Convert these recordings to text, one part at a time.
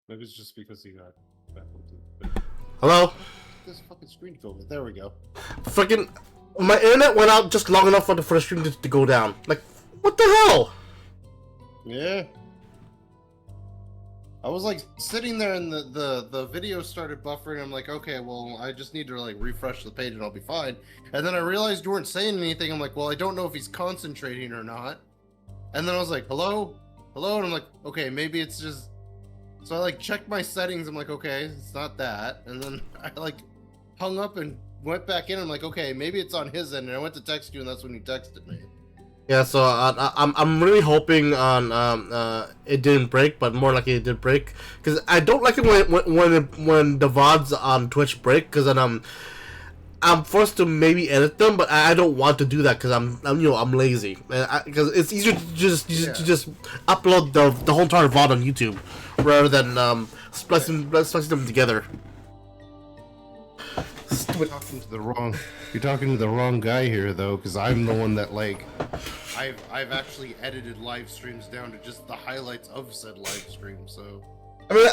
Maybe it's just because he got baffled. To... Hello? This fucking screen filter. There we go. Freaking, my internet went out just long enough for the stream to go down. Like, what the hell? Yeah. I was like sitting there and the video started buffering. I'm like, okay, well, I just need to like refresh the page and I'll be fine. And then I realized you weren't saying anything. I'm like, well, I don't know if he's concentrating or not. And then I was like, hello? Hello? And I'm like, okay, maybe it's just... So I like checked my settings. I'm like, okay, it's not that. And then I like hung up and went back in. I'm like, okay, maybe it's on his end. And I went to text you and that's when you texted me. Yeah, so I'm really hoping on it didn't break, but more likely it did break, because I don't like it when the VODs on Twitch break, because then I'm forced to maybe edit them, but I don't want to do that because I'm lazy, because it's easier to just upload the whole entire VOD on YouTube rather than splicing them together. You're talking to the wrong guy here, though, because I'm the one that like I've actually edited live streams down to just the highlights of said live stream. So I mean,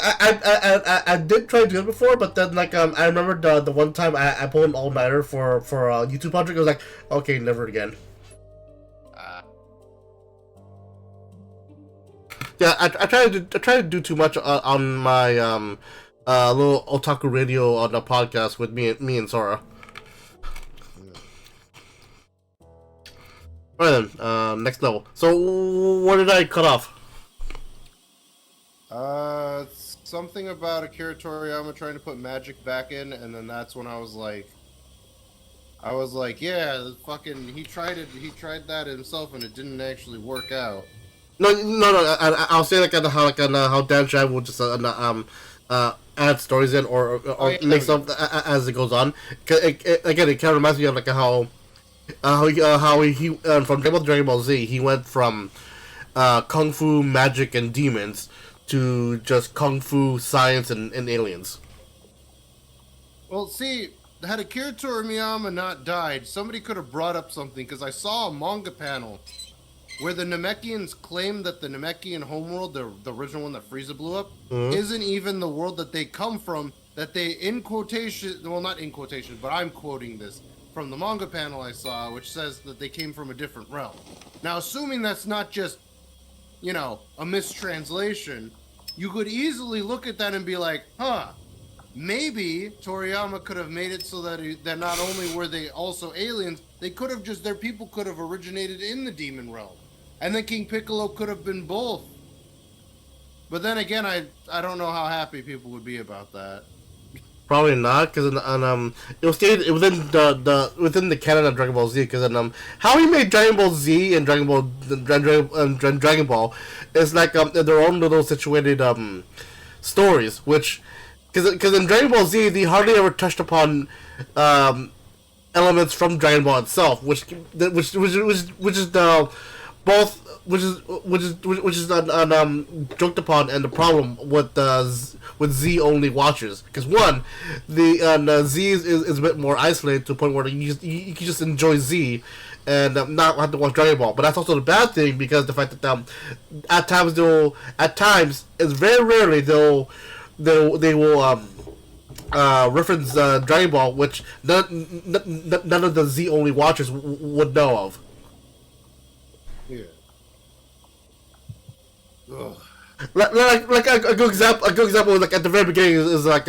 I did try to do it before, but then like I remember the one time I pulled an all-nighter for a YouTube project. I was like, okay, never again. Yeah, I try to do too much on my little otaku radio on the podcast with me and Sora. Alright then, next level. So, where did I cut off? Something about Akira Toriyama trying to put magic back in, and then that's when I was like, yeah, fucking, he tried that himself, and it didn't actually work out. No. I'll say like how Dan Shad will just add stories in or make stuff as it goes on. Again, it kind of reminds me of like how he from Dragon Ball Z, he went from kung fu, magic, and demons to just kung fu, science, and aliens. Well, see, had Akira Toriyama not died, somebody could have brought up something, because I saw a manga panel where the Namekians claim that the Namekian homeworld, the original one that Frieza blew up, isn't even the world that they come from, that they, in quotation, well, not in quotation, but I'm quoting this from the manga panel I saw, which says that they came from a different realm. Now, assuming that's not just, you know, a mistranslation, you could easily look at that and be like, huh, maybe Toriyama could have made it so that not only were they also aliens, they could have just, their people could have originated in the demon realm. And then King Piccolo could have been both. But then again, I don't know how happy people would be about that. Probably not, because it was stated within the canon of Dragon Ball Z. Because how he made Dragon Ball Z and Dragon Ball is like their own little situated stories. Which, because in Dragon Ball Z, they hardly ever touched upon elements from Dragon Ball itself, which is the both. Which is joked upon, and the problem with Z only watchers, because one, the Z is a bit more isolated to the point where you can just enjoy Z and not have to watch Dragon Ball. But that's also the bad thing, because the fact that at times it's very rarely they will reference Dragon Ball, which none of the Z only watchers would know of. Yeah. Ugh. Like a good example, like at the very beginning is like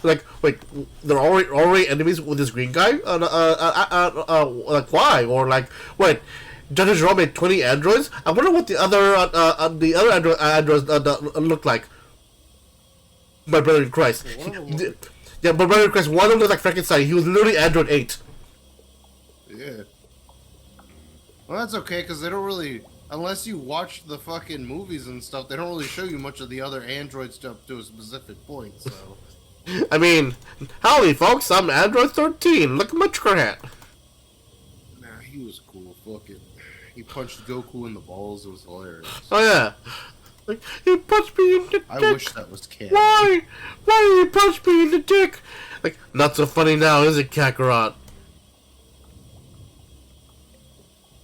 like, wait, they're already enemies with this green guy, like why? Or like, wait, Judge Jerome made 20 androids. I wonder what the other androids look like. My brother in Christ. Yeah, my brother in Christ. One of them was like Frankenstein. He was literally Android 8. Yeah. Well, that's okay, because they don't really, unless you watch the fucking movies and stuff, they don't really show you much of the other android stuff to a specific point, so. I mean, howdy folks, I'm Android 13. Look at my trucker hat. Nah, he was cool. Fuck it. He punched Goku in the balls. It was hilarious. Oh yeah. Like, he punched me in the dick. I wish that was canon. Why did he punch me in the dick? Like, not so funny now, is it, Kakarot?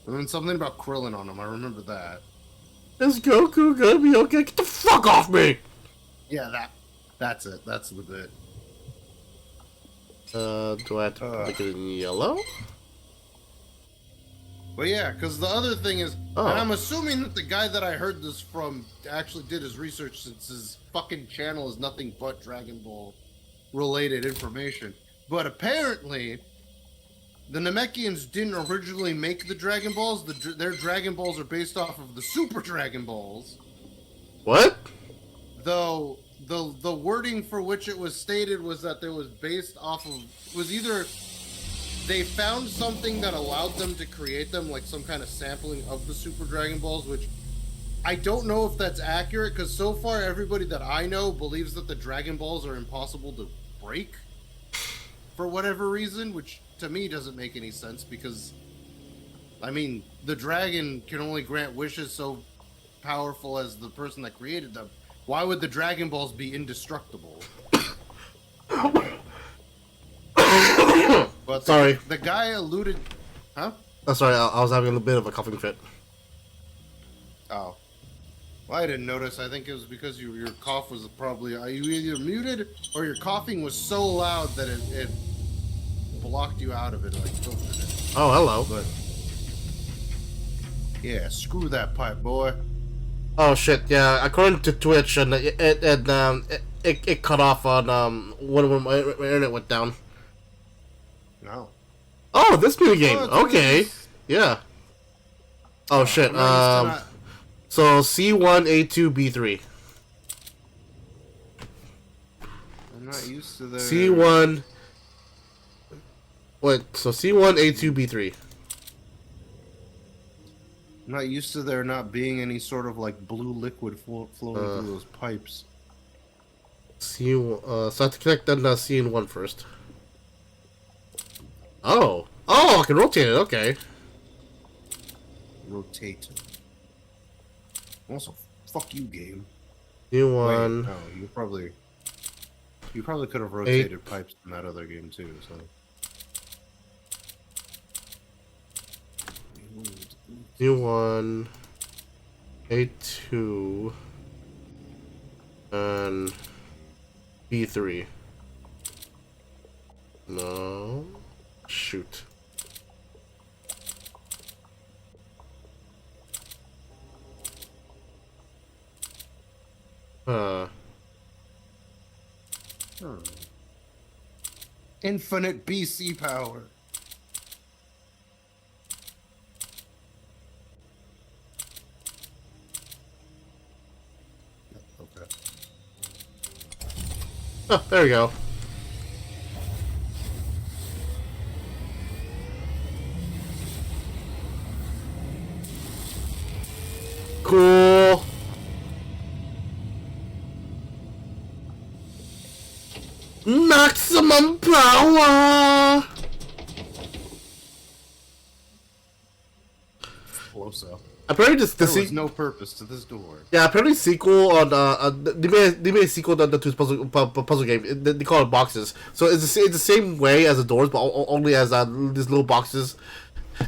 And then something about Krillin on him. I remember that. Is Goku gonna be okay? Get the fuck off me! Yeah, that. That's it. That's the bit. Do I have to make it in yellow? But yeah, because the other thing is, Oh. and I'm assuming that the guy that I heard this from actually did his research, since his fucking channel is nothing but Dragon Ball related information. But apparently, the Namekians didn't originally make the Dragon Balls. Their Dragon Balls are based off of the Super Dragon Balls. What? Though the wording for which it was stated was that it was based off of, was either they found something that allowed them to create them, like some kind of sampling of the Super Dragon Balls, which I don't know if that's accurate, because so far everybody that I know believes that the Dragon Balls are impossible to break for whatever reason, which to me doesn't make any sense, because I mean, the dragon can only grant wishes so powerful as the person that created them. Why would the Dragon Balls be indestructible? But Sorry. The guy alluded... Huh? Oh, sorry, I was having a bit of a coughing fit. Oh. Well, I didn't notice. I think it was because your cough was probably... You either muted or your coughing was so loud that it blocked you out of it, like filtered it. Oh, hello. But... yeah, screw that pipe, boy. Oh shit! Yeah, according to Twitch, and it cut off on when my internet went down. No. Oh, this mini game. Oh, Okay. Yeah. Oh shit. So C1, A2, B3. I'm not used to the... C1. Wait. So C1, A2, B3. I'm not used to there not being any sort of like blue liquid flowing through those pipes. So I have to connect that C in 1 first. Oh. Oh, I can rotate it. Okay. Rotate. Also, fuck you, game. C1. Wait, no, you probably could have rotated pipes in that other game too. So. C1, A2, and B3. No. Shoot. Infinite BC power. Okay. Oh, there we go. Cool. Maximum power. Close-up. Apparently, There was no purpose to this door. Yeah, apparently sequel on they made a sequel to this puzzle game. They call it boxes. So it's the same way as the doors, but only as these little boxes.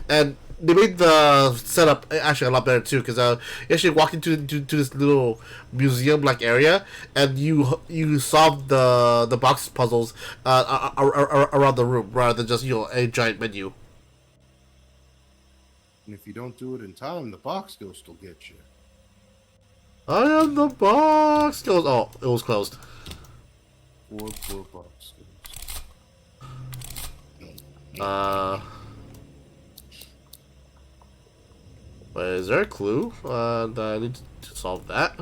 And they made the setup actually a lot better too, because you actually walk into this little museum like area, and you solve the box puzzles around the room rather than just a giant menu. And if you don't do it in time, the box ghost will get you. I am the box ghost. Oh, it was closed. Poor box ghost. But is there a clue? That I need to solve that.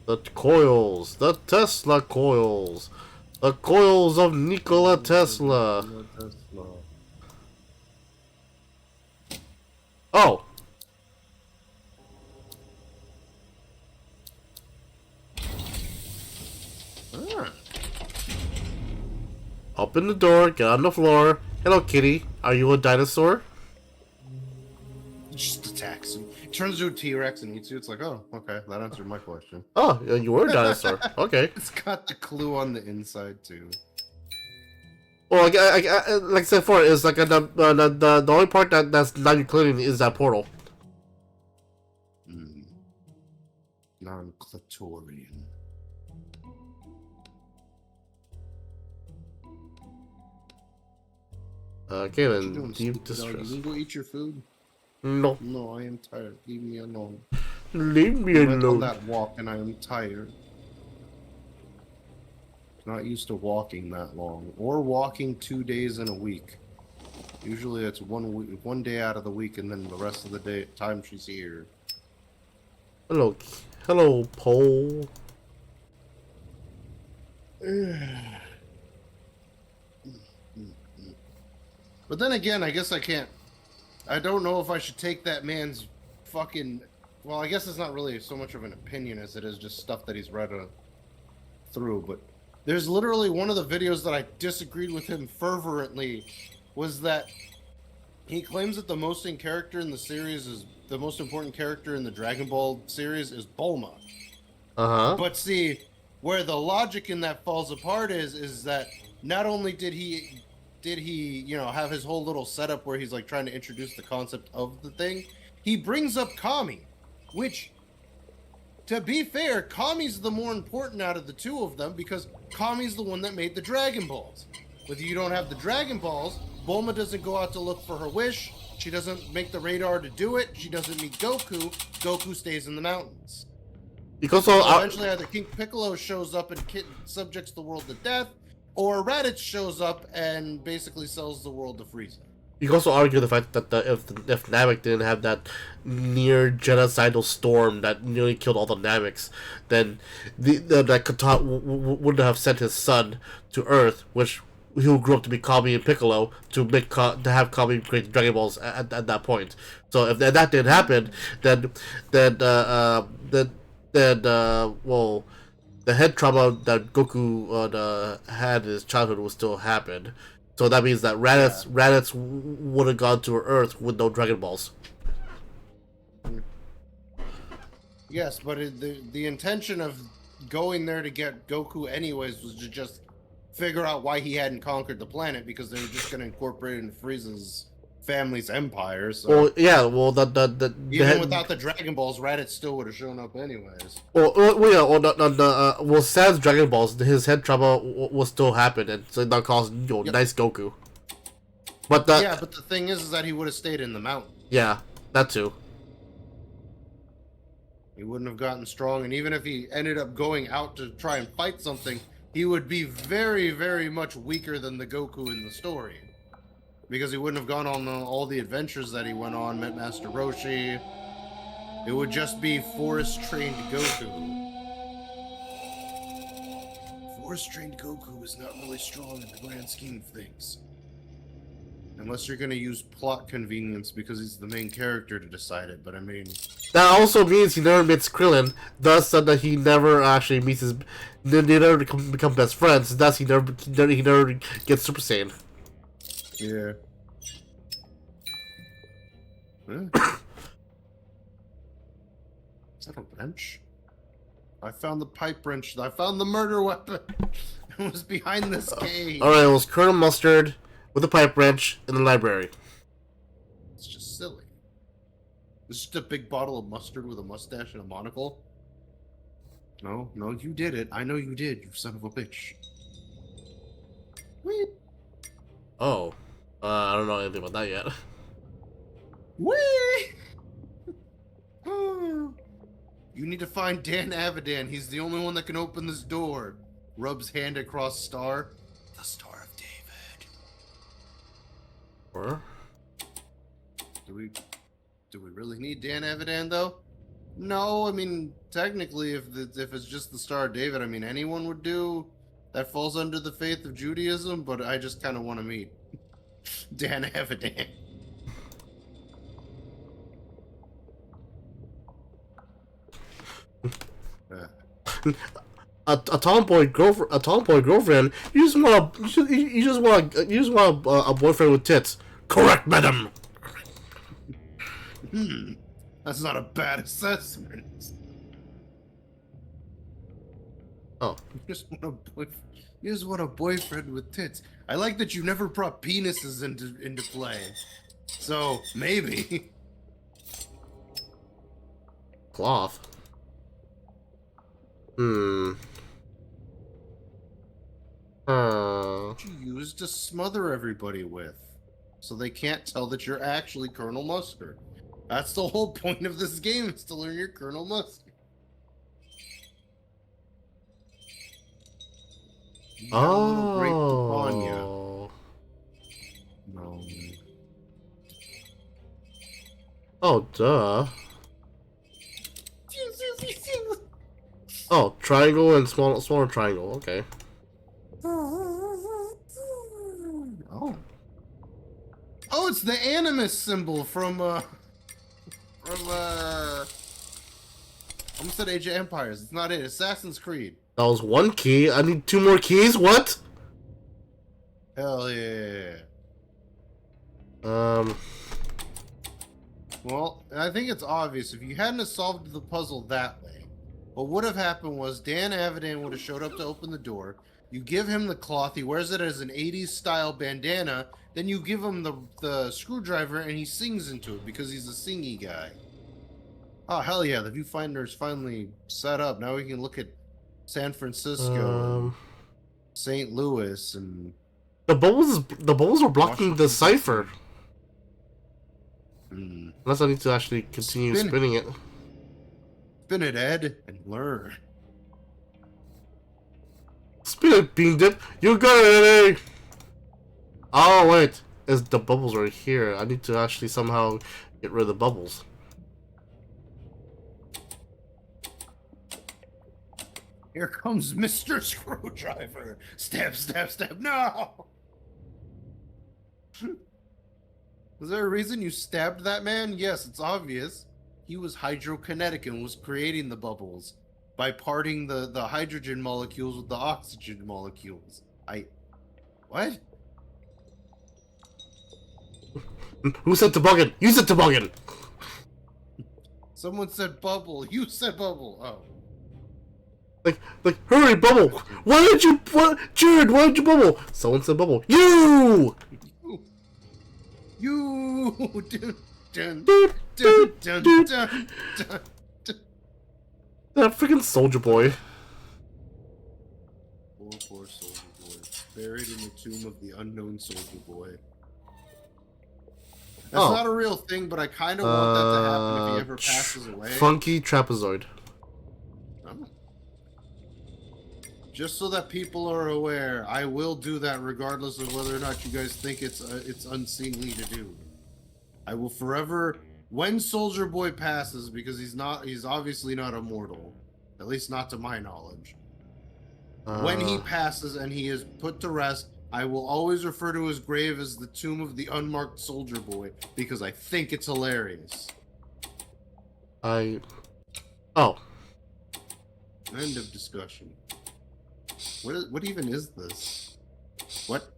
The coils, the Tesla coils, the coils of Nikola Tesla. Oh. Open the door, get on the floor. Hello, kitty. Are you a dinosaur? It just attacks him. It turns into a T-Rex and eats you. It's like, oh, okay, that answered my question. Oh, you were a dinosaur. Okay. It's got the clue on the inside too. Well, like I said before, it's like the only part that's not included is that portal. Non-clitorian. Okay, What you then doing, deep stupid dog? distress. You can go eat your food? No, No, I am tired. Leave me alone. leave me We went on alone. that walk and I am tired. Not used to walking that long. Or walking 2 days in a week. Usually it's one day out of the week and then the rest of the time she's here. Hello, hello, Pole. But then again, I guess I can't. I don't know if I should take that man's fucking. Well, I guess it's not really so much of an opinion as it is just stuff that he's read through. But there's literally one of the videos that I disagreed with him fervently was that he claims that the most important character in the series is the most important character in the Dragon Ball series is Bulma. Uh-huh. But see, where the logic in that falls apart is that not only did he have his whole little setup where he's like trying to introduce the concept of the thing, he brings up Kami, which, to be fair, Kami's the more important out of the two of them because Kami's the one that made the Dragon Balls. Whether you don't have the Dragon Balls, Bulma doesn't go out to look for her wish. She doesn't make the radar to do it. She doesn't meet Goku. Goku stays in the mountains. Because So eventually either King Piccolo shows up and subjects the world to death, or Raditz shows up and basically sells the world to Frieza. you can also argue the fact that if Namek didn't have that near genocidal storm that nearly killed all the Nameks, then that Kata wouldn't have sent his son to Earth, which he grew up to be Kami and Piccolo to have Kami create the Dragon Balls at that point. So if that didn't happen, then well, the head trauma that Goku had in his childhood would still happen. So that means that Raditz would have gone to Earth with no Dragon Balls. Yes, but the intention of going there to get Goku anyways was to just figure out why he hadn't conquered the planet because they were just going to incorporate it into Frieza's family's empire. So Well, yeah, well, even without the Dragon Balls, Raditz still would have shown up anyways. Well, sans Dragon Balls, his head trauma will still happen, and so that caused nice Goku. But but the thing is that he would have stayed in the mountain. Yeah, that too. He wouldn't have gotten strong, and even if he ended up going out to try and fight something, he would be very, very much weaker than the Goku in the story. Because he wouldn't have gone on all the adventures that he went on, met Master Roshi. It would just be forest-trained Goku. Forest-trained Goku is not really strong in the grand scheme of things. Unless you're going to use plot convenience because he's the main character to decide it, but I mean... That also means he never meets Krillin, thus that he never actually meets his... They never become best friends, thus he never gets Super Saiyan. Yeah. Huh? Is that a wrench? I found the pipe wrench. I found the murder weapon. It was behind this cage. Alright, it was Colonel Mustard with a pipe wrench in the library. It's just silly. It's just a big bottle of mustard with a mustache and a monocle. No, you did it. I know you did, you son of a bitch. Whee! Oh. I don't know anything about that yet. Whee! You need to find Dan Avidan. He's the only one that can open this door. Rubs hand across star. The Star of David. Or? Do we really need Dan Avidan though? No, I mean technically, if it's just the Star of David, I mean anyone would do. That falls under the faith of Judaism, but I just kind of want to meet Dan Avidan. A tomboy girlfriend. You just want a boyfriend with tits. Correct, madam. That's not a bad assessment. Oh, You just want a boyfriend with tits. I like that you never brought penises into play. So maybe. cloth. Hmm. You use to smother everybody with, so they can't tell that you're actually Colonel Mustard. That's the whole point of this game, is to learn your Colonel Mustard. You got a little grape upon you. Oh. No. Oh, duh. Oh, triangle and smaller triangle. Okay. Oh. Oh, it's the Animus symbol from almost said Age of Empires. It's not it. Assassin's Creed. That was one key. I need 2 more keys. What? Hell yeah. Well, I think it's obvious. If you hadn't have solved the puzzle that way, what would have happened was Dan Avidan would have showed up to open the door. You give him the cloth. He wears it as an 80s style bandana. Then you give him the screwdriver and he sings into it because he's a singy guy. Oh, hell yeah. The viewfinder's finally set up. Now we can look at San Francisco and St. Louis and... The bubbles are blocking the cipher. Unless I need to actually continue spinning it. Spin it, Ed, and learn. Spin it, Bean Dip. You got it, Eddie. Oh wait, it's the bubbles right here. I need to actually somehow get rid of the bubbles. Here comes Mr. Screwdriver. Stab, stab, stab. No! Was there a reason you stabbed that man? Yes, it's obvious. He was hydrokinetic and was creating the bubbles by parting the hydrogen molecules with the oxygen molecules. What? Who said toboggan? You said toboggan! Someone said bubble. You said bubble. Oh. Like, hurry, bubble! Jared, why did you bubble? Someone said bubble. You! Dun, Dude, dun, dun, dun, dun, dun. That freaking soldier boy. Poor soldier boy. Buried in the tomb of the unknown soldier boy. That's not a real thing, but I kind of want that to happen if he ever passes away. Funky trapezoid. Oh. Just so that people are aware, I will do that regardless of whether or not you guys think it's unseemly to do. I will forever, when Soldier Boy passes, because he's obviously not immortal, at least not to my knowledge. When he passes and he is put to rest, I will always refer to his grave as the tomb of the unmarked Soldier Boy, because I think it's hilarious. Oh. End of discussion. What even is this? What?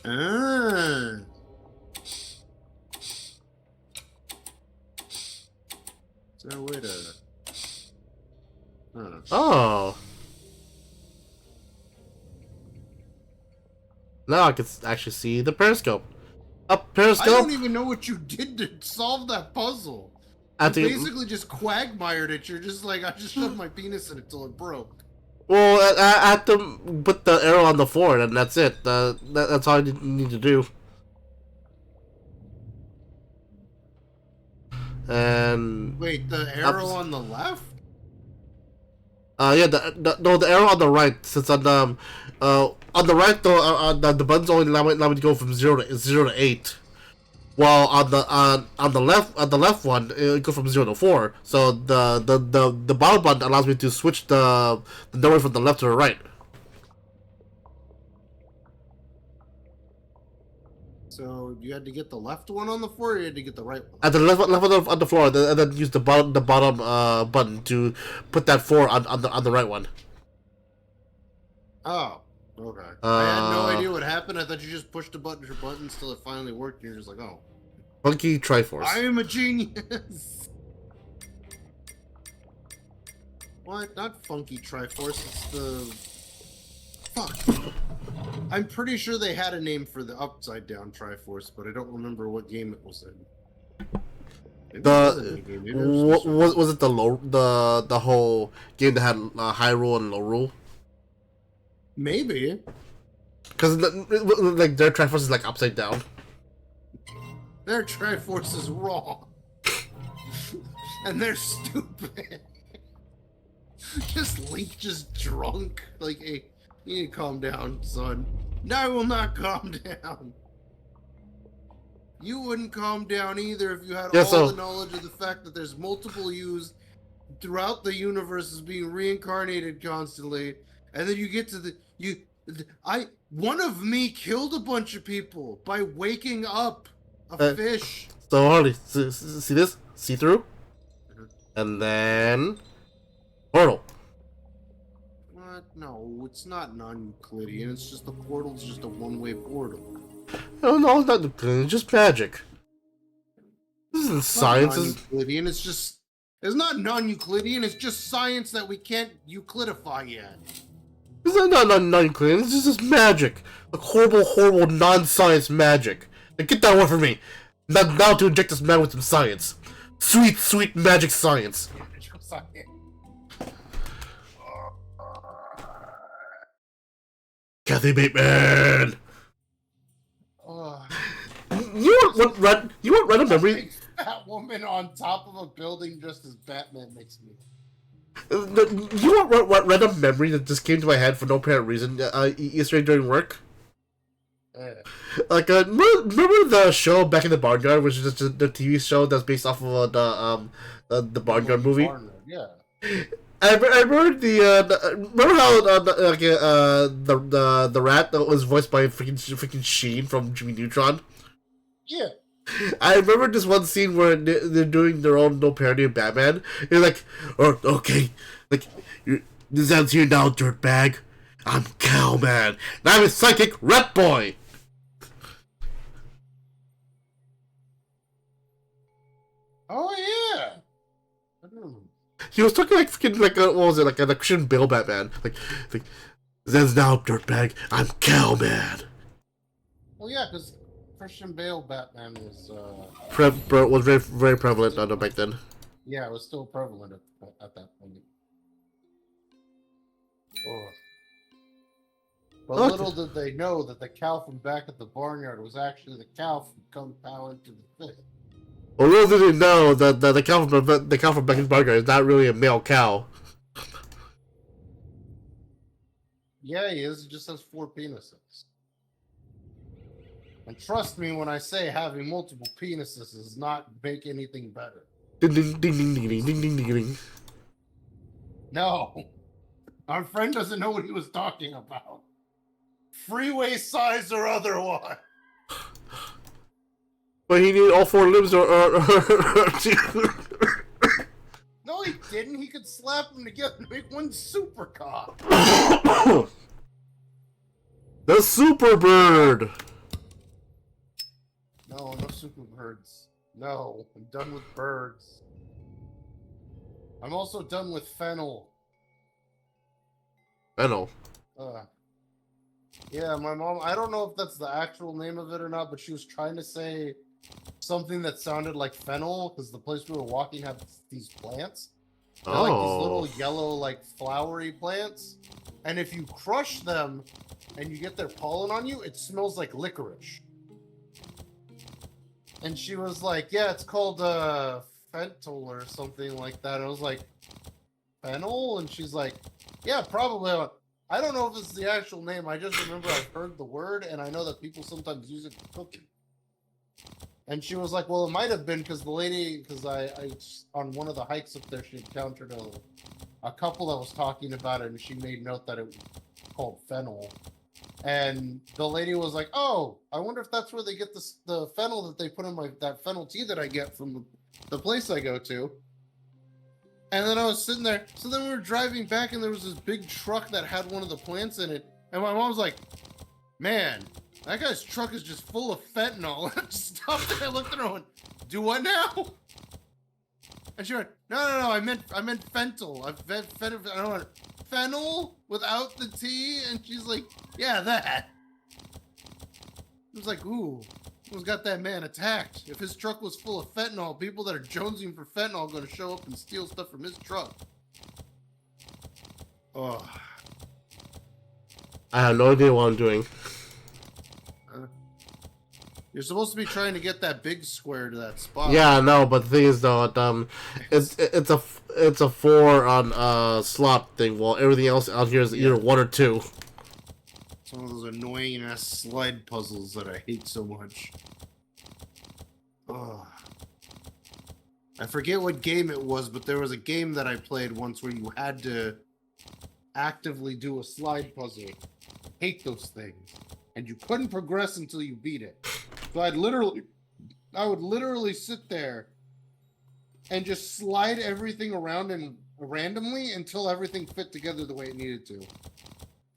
Ah. Is there a way to... Oh. Now I can actually see the periscope. Periscope. I don't even know what you did to solve that puzzle. You basically just quagmired it. You're just like, I just shoved my penis in it till it broke. Well, I have to put the arrow on the floor, and that's it. That's all you need to do. And wait, the arrow on the left? Yeah, the arrow on the right. Since on the right though, the buttons only allow me to go from 0 to 8. While on the left one, it goes from 0 to 4. So the bottom button allows me to switch the number from the left to the right. So you had to get the left one on the floor, or you had to get the right one? At the left on the floor, and then use the bottom button to put that 4 on the right one. Oh, okay. I had no idea what happened. I thought you just pushed a bunch of buttons till it finally worked, and you're just like, oh. Funky Triforce. I am a genius. What? Not Funky Triforce. It's the... Fuck. I'm pretty sure they had a name for the upside down Triforce, but I don't remember what game it was in. Maybe it was a mini game. Maybe it was some sort of... Was it the whole game that had high rule and low rule? Maybe. Because like their Triforce is like upside down. Their Triforce is wrong. And they're stupid. Just Link just drunk. Like, hey, you need to calm down, son. No, I will not calm down. You wouldn't calm down either if you had all the knowledge of the fact that there's multiple yous throughout the universe is being reincarnated constantly, and then you get to one of me killed a bunch of people by waking up a fish. So Harley, see this? See through? And then portal. What? No, it's not non-Euclidean. It's just the portal's just a one-way portal. No, it's not Euclidean. It's just magic. This isn't science. It's non-Euclidean. It's not non-Euclidean. It's just science that we can't Euclidify yet. This is not non-Euclidean. This is just magic. Like horrible non-science magic. Like, get that one from me. Now to inject this man with some science. Sweet magic science. Kathy Bateman. You want random memory? That woman on top of a building just as Batman makes me. You want what random memory that just came to my head for no apparent reason yesterday during work? Like, remember the show Back in the Barnyard, which is just the TV show that's based off of the Barnyard movie? Barnyard, yeah. I remember remember how the rat that was voiced by freaking Sheen from Jimmy Neutron? Yeah. I remember this one scene where they're doing their own no parody of Batman. You're like, oh, okay, like this ends here now, dirtbag. I'm Cowman, and I'm a psychic rat boy. Oh yeah. He was talking like freaking like what was it, like a Christian Bale Batman, like "Zen's now, dirtbag. I'm Cowman." Well, yeah, because Christian Bale Batman was was very prevalent back then. Yeah, it was still prevalent at that point. Oh. But little did they know that the cow from back at the barnyard was actually the cow from Kung Pao into the Fist. Well, little did they know that the cow from back in the barnyard is not really a male cow. Yeah, he is. He just has 4 penises. And trust me when I say having multiple penises does not make anything better. Ding ding ding ding ding ding ding ding ding. No. Our friend doesn't know what he was talking about. Freeway size or otherwise. But he needed all 4 limbs or No, he didn't. He could slap them together and make one super cock. The Super Bird. No super birds. No, I'm done with birds. I'm also done with fennel. Fennel. Yeah, my mom, I don't know if that's the actual name of it or not, but she was trying to say something that sounded like fennel, because the place we were walking had these plants. They're like these little yellow, like, flowery plants. And if you crush them and you get their pollen on you, it smells like licorice. And she was like, yeah, it's called fentanyl or something like that. I was like, fennel? And she's like, yeah, probably. I don't know if it's the actual name. I just remember I've heard the word, and I know that people sometimes use it for cooking. And she was like, well, it might have been because the lady, because I on one of the hikes up there, she encountered a couple that was talking about it, and she made note that it was called fennel. And the lady was like, oh, I wonder if that's where they get the fennel that they put in that fennel tea that I get from the place I go to. And then I was sitting there. So then we were driving back, and there was this big truck that had one of the plants in it. And my mom was like, man, that guy's truck is just full of fentanyl. I stopped and I looked at her and went, do what now? And she went, no, I meant fentanyl. I went, fennel without the T? And she's like, yeah, that. I was like, ooh, Who's got that man attacked? If his truck was full of fentanyl, people that are jonesing for fentanyl are going to show up and steal stuff from his truck. Oh. I have no idea what I'm doing. You're supposed to be trying to get that big square to that spot. Yeah, I know, but the thing is though, it's a 4 on slot thing. While everything else out here is either 1 or 2. It's one of those annoying ass slide puzzles that I hate so much. Oh. I forget what game it was, but there was a game that I played once where you had to actively do a slide puzzle. I hate those things. And you couldn't progress until you beat it. So I would literally sit there and just slide everything around and randomly until everything fit together the way it needed to.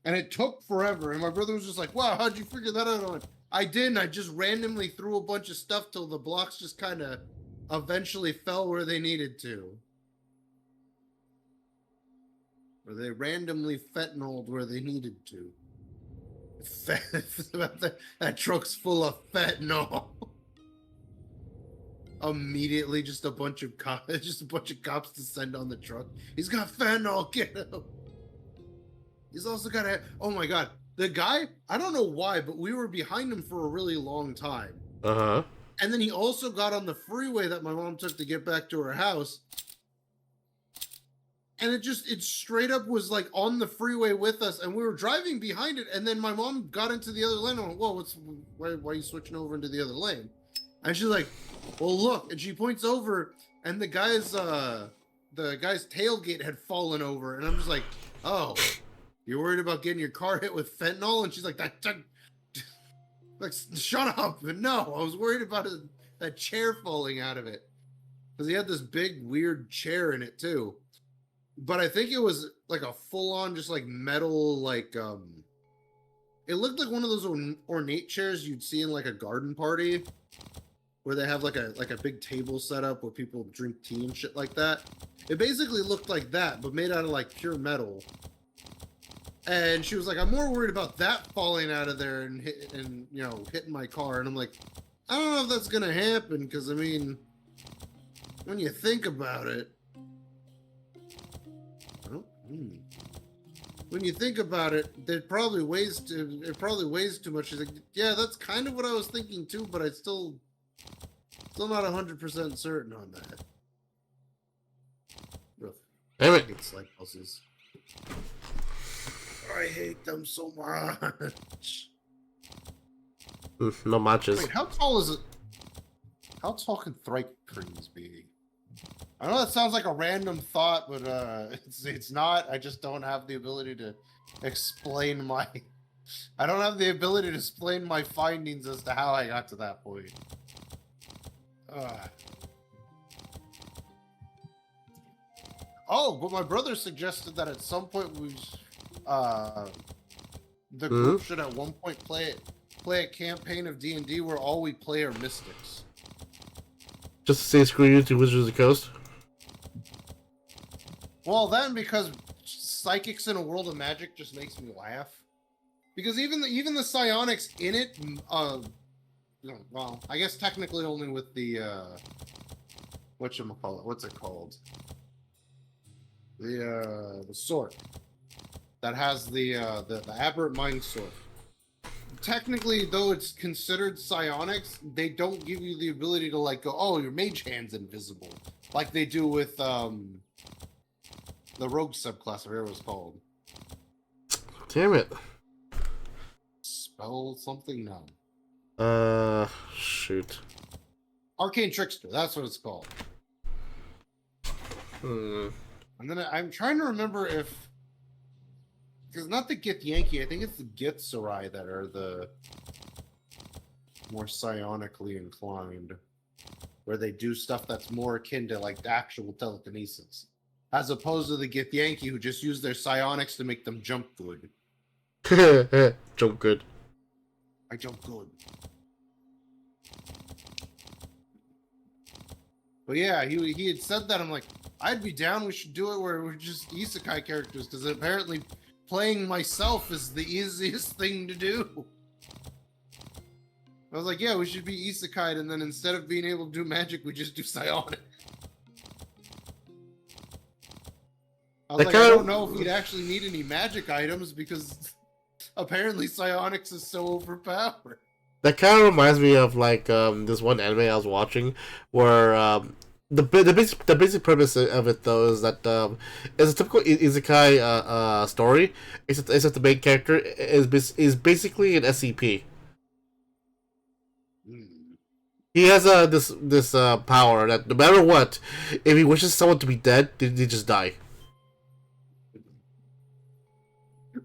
And it took forever. And my brother was just like, wow, how'd you figure that out? Like, I didn't. I just randomly threw a bunch of stuff till the blocks just kind of eventually fell where they needed to. Or they randomly fentanyled where they needed to. That truck's full of fentanyl. Immediately, just a bunch of cops descend on the truck. He's got fentanyl. Get him. He's also got a. Oh my god, the guy. I don't know why, but we were behind him for a really long time. And then he also got on the freeway that my mom took to get back to her house. And it straight up was like on the freeway with us, and we were driving behind it. And then my mom got into the other lane. I went, whoa, why are you switching over into the other lane? And she's like, well, look. And she points over, and the guy's tailgate had fallen over. And I'm just like, oh, you're worried about getting your car hit with fentanyl? And she's like, like, shut up. And no, I was worried about that chair falling out of it. Because he had this big, weird chair in it, too. But I think it was like a full-on, just like metal, like, it looked like one of those ornate chairs you'd see in like a garden party. Where they have like a big table set up where people drink tea and shit like that. It basically looked like that, but made out of like pure metal. And she was like, I'm more worried about that falling out of there and hitting my car. And I'm like, I don't know if that's gonna happen, because I mean, when you think about it, when you think about it, it probably weighs too much. She's like, yeah, that's kind of what I was thinking too, but I still not 100% certain on that. Ugh. Damn it. I hate slide puzzles. I hate them so much. No matches. Wait, how tall is it? How tall can Thrike trees be? I know that sounds like a random thought, but it's not. I just don't have the ability to explain my. I don't have the ability to explain my findings as to how I got to that point. Oh, but my brother suggested that at some point the group should at one point play a campaign of D&D where all we play are mystics. Just to say screw you to Wizards of the Coast? Well, then because psychics in a world of magic just makes me laugh. Because even the psionics in it, well, I guess technically only with the whatchamacallit, what's it called? The sword that has the aberrant mind sword. Technically, though it's considered psionics, they don't give you the ability to like go, oh, your mage hand's invisible, like they do with the rogue subclass, or whatever it's called. Damn it. Spell something? No. Shoot. Arcane Trickster, that's what it's called. And then I'm trying to remember if... Because not the Githyanki, I think it's the Githzerai that are the more psionically inclined. Where they do stuff that's more akin to like actual telekinesis. As opposed to the Githyanki who just use their psionics to make them jump good. Jump good. I jump good. But yeah, he had said that. I'm like, I'd be down. We should do it where we're just isekai characters, because apparently playing myself is the easiest thing to do. I was like, yeah, we should be isekai, and then instead of being able to do magic, we just do psionic. I was like, I don't know if we'd actually need any magic items because apparently psionics is so overpowered. That kind of reminds me of like this one anime I was watching where the basic premise of it though is that it's a typical isekai story. It's that the main character is basically an SCP. He has this power that no matter what, if he wishes someone to be dead, they just die.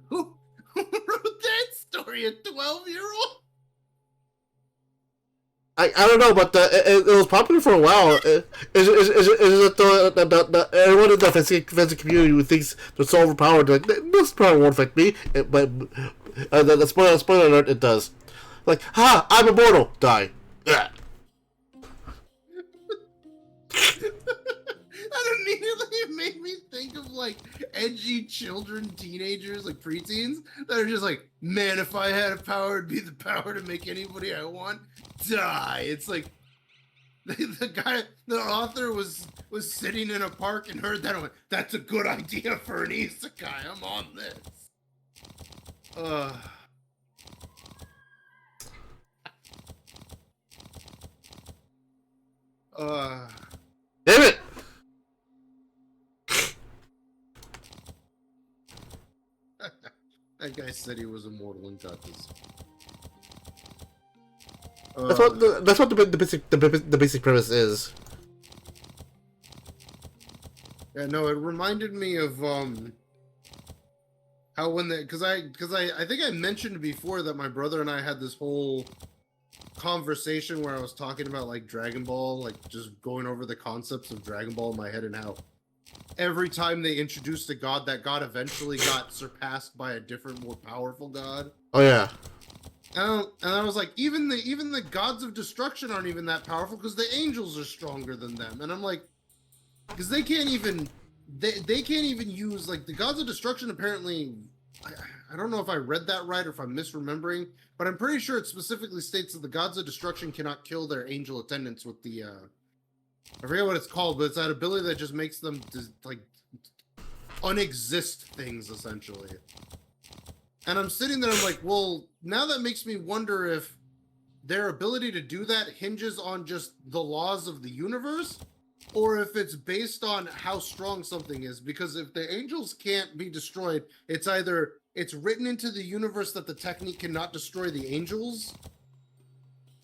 Who wrote that story? A 12-year-old? I don't know, but it was popular for a while. Is it everyone in the fancy community who thinks they're so overpowered, like, this power won't affect me. But the spoiler alert, it does. Like, ha! I'm immortal. Die. That immediately made me think of like edgy children, teenagers, like preteens that are just like, man, if I had a power, it'd be the power to make anybody I want die. It's like the author was sitting in a park and heard that and went, that's a good idea for an isekai. I'm on this. Damn it! That guy said he was immortal and got this. That's what the basic premise is. Yeah, no, it reminded me of how when because I think I mentioned before that my brother and I had this whole conversation where I was talking about like Dragon Ball, like just going over the concepts of Dragon Ball in my head and how every time they introduced a god, that god eventually got surpassed by a different, more powerful god. Oh yeah. And I was like, even the gods of destruction aren't even that powerful because the angels are stronger than them. And I'm like, because they can't even use like the gods of destruction. Apparently, I don't know if I read that right or if I'm misremembering, but I'm pretty sure it specifically states that the gods of destruction cannot kill their angel attendants with the I forget what it's called, but it's that ability that just makes them just, like unexist things essentially. And I'm sitting there, I'm like, well, now that makes me wonder if their ability to do that hinges on just the laws of the universe, or if it's based on how strong something is. Because if the angels can't be destroyed, it's either it's written into the universe that the technique cannot destroy the angels,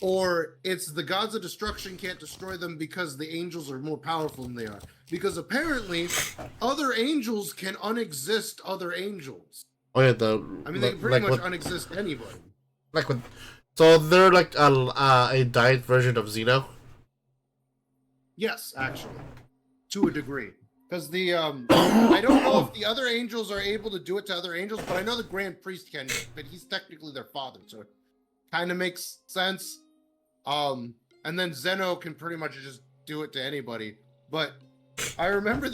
or it's the gods of destruction can't destroy them because the angels are more powerful than they are. Because apparently, other angels can unexist other angels. Oh yeah, I mean, they can pretty much unexist anybody. Like what? So they're like a diet version of Xeno. Yes, actually, to a degree, because the I don't know if the other angels are able to do it to other angels, but I know the Grand Priest can. But he's technically their father, so it kind of makes sense. And then Zeno can pretty much just do it to anybody. But I remember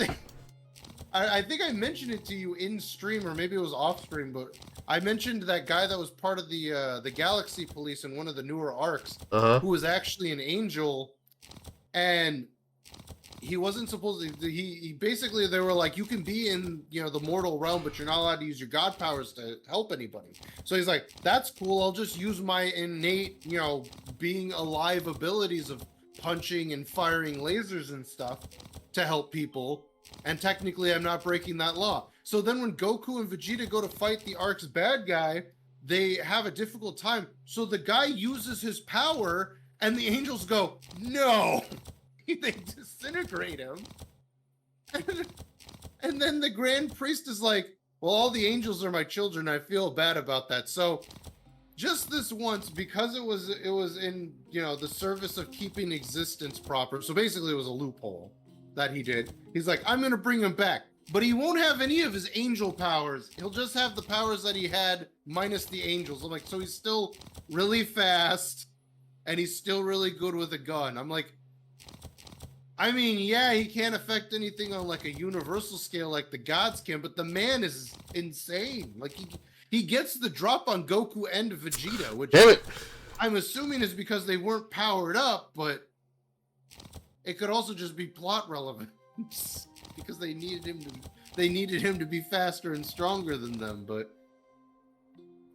I think I mentioned it to you in stream, or maybe it was off stream, but I mentioned that guy that was part of the Galaxy Police in one of the newer arcs, who was actually an angel, and he wasn't supposed to. He basically, they were like, you can be in the mortal realm, but you're not allowed to use your god powers to help anybody. So he's like, that's cool. I'll just use my innate being alive abilities of punching and firing lasers and stuff to help people. And technically, I'm not breaking that law. So then when Goku and Vegeta go to fight the Ark's bad guy, they have a difficult time. So the guy uses his power, and the angels go, no! They disintegrate him. And then the Grand Priest is like, well, all the angels are my children. I feel bad about that. So just this once, because it was in, the service of keeping existence proper. So basically, it was a loophole that he did. He's like, I'm going to bring him back. But he won't have any of his angel powers. He'll just have the powers that he had minus the angels. I'm like, so he's still really fast and he's still really good with a gun. I'm like, I mean, yeah, he can't affect anything on like a universal scale like the gods can, but the man is insane. Like he gets the drop on Goku and Vegeta, which Damn it. I'm assuming it's because they weren't powered up, but it could also just be plot relevant because they needed him to be faster and stronger than them. But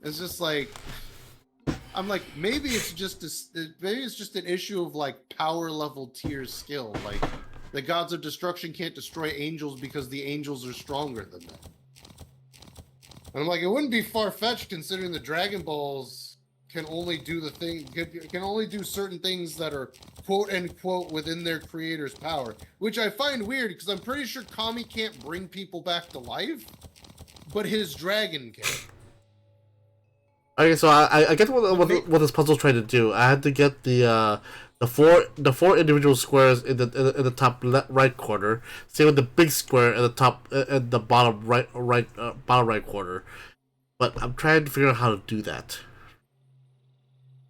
it's just like, I'm like, maybe it's just an issue of like power level tier skill. Like the gods of destruction can't destroy angels because the angels are stronger than them. And I'm like, it wouldn't be far fetched considering the Dragon Balls can only do can only do certain things that are quote unquote within their creator's power, which I find weird because I'm pretty sure Kami can't bring people back to life, but his dragon can. Okay, so I get what this puzzle's trying to do. I had to get the four individual squares in the top right corner. Same with the big square in the top in the bottom bottom right corner. But I'm trying to figure out how to do that.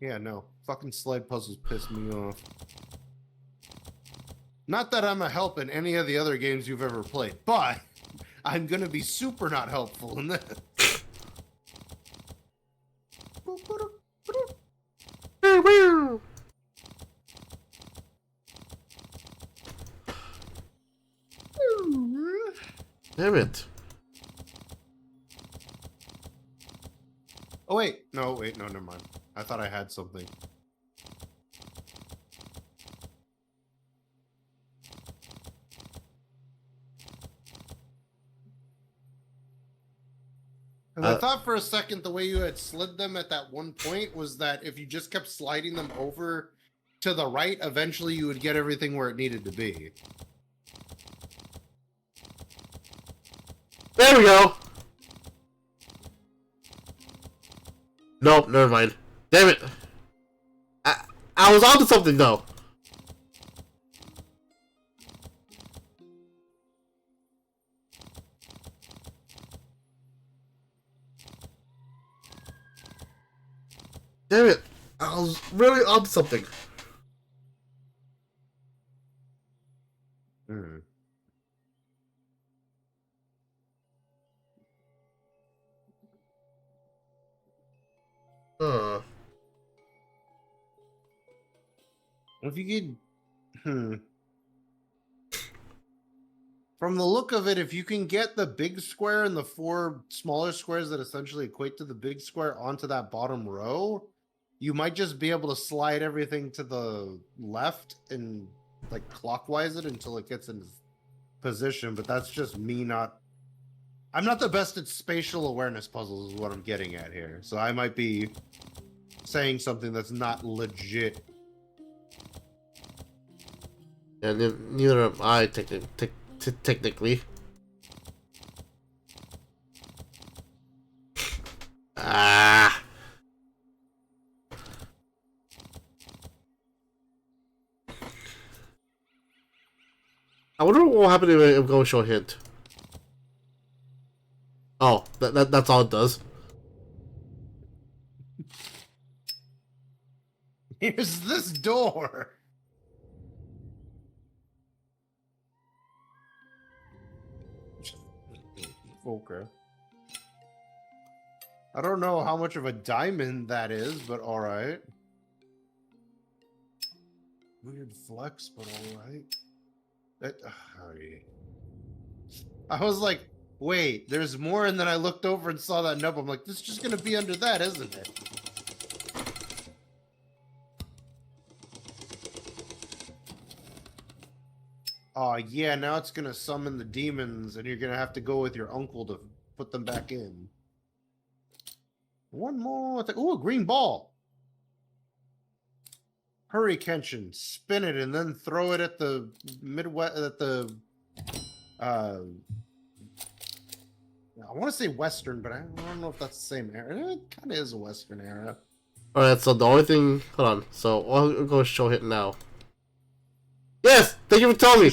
Yeah, no. Fucking slide puzzles piss me off. Not that I'm a help in any of the other games you've ever played, but I'm gonna be super not helpful in this. Damn it. Oh, wait. No, never mind. I thought I had something. I thought for a second the way you had slid them at that one point was that if you just kept sliding them over to the right, eventually you would get everything where it needed to be. There we go. Nope, never mind. Damn it. I was onto something though. Damn it. I was really onto something. Hmm. If you could, from the look of it, if you can get the big square and the four smaller squares that essentially equate to the big square onto that bottom row, you might just be able to slide everything to the left and like clockwise it until it gets in position. But that's just me not. I'm not the best at spatial awareness puzzles, is what I'm getting at here. So I might be saying something that's not legit. And neither am I technically. Ah. I wonder what will happen if I go show a hint. Oh, that's all it does. Here's this door. Okay. I don't know how much of a diamond that is, but all right. Weird flex, but all right. I was like, wait, there's more, and then I looked over and saw that nope. I'm like, this is just gonna be under that, isn't it? Oh yeah, now it's gonna summon the demons, and you're gonna have to go with your uncle to put them back in. One more. Ooh, a green ball. Hurry, Kenshin, spin it and then throw it at the Midwest. At the, I want to say Western, but I don't know if that's the same area. It kind of is a Western area. All right, so the only thing. Hold on. So I'll go show hit now. Yes, thank you for telling me.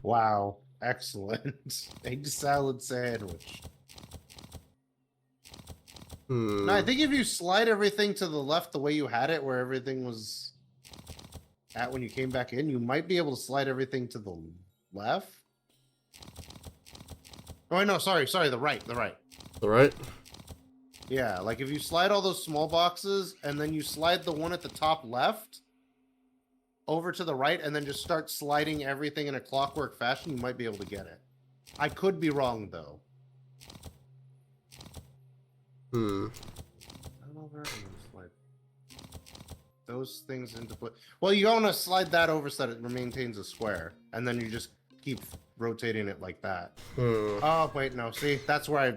Wow, excellent. Egg salad sandwich. No, I think if you slide everything to the left the way you had it, where everything was at when you came back in, you might be able to slide everything to the left. Oh, no, sorry, the right. All right. Yeah, like if you slide all those small boxes and then you slide the one at the top left over to the right and then just start sliding everything in a clockwork fashion, you might be able to get it. I could be wrong though. I don't know where I'm gonna slide those things into place. Well, you want to slide that over so that it maintains a square, and then you just keep rotating it like that. Oh wait, no. See, that's where I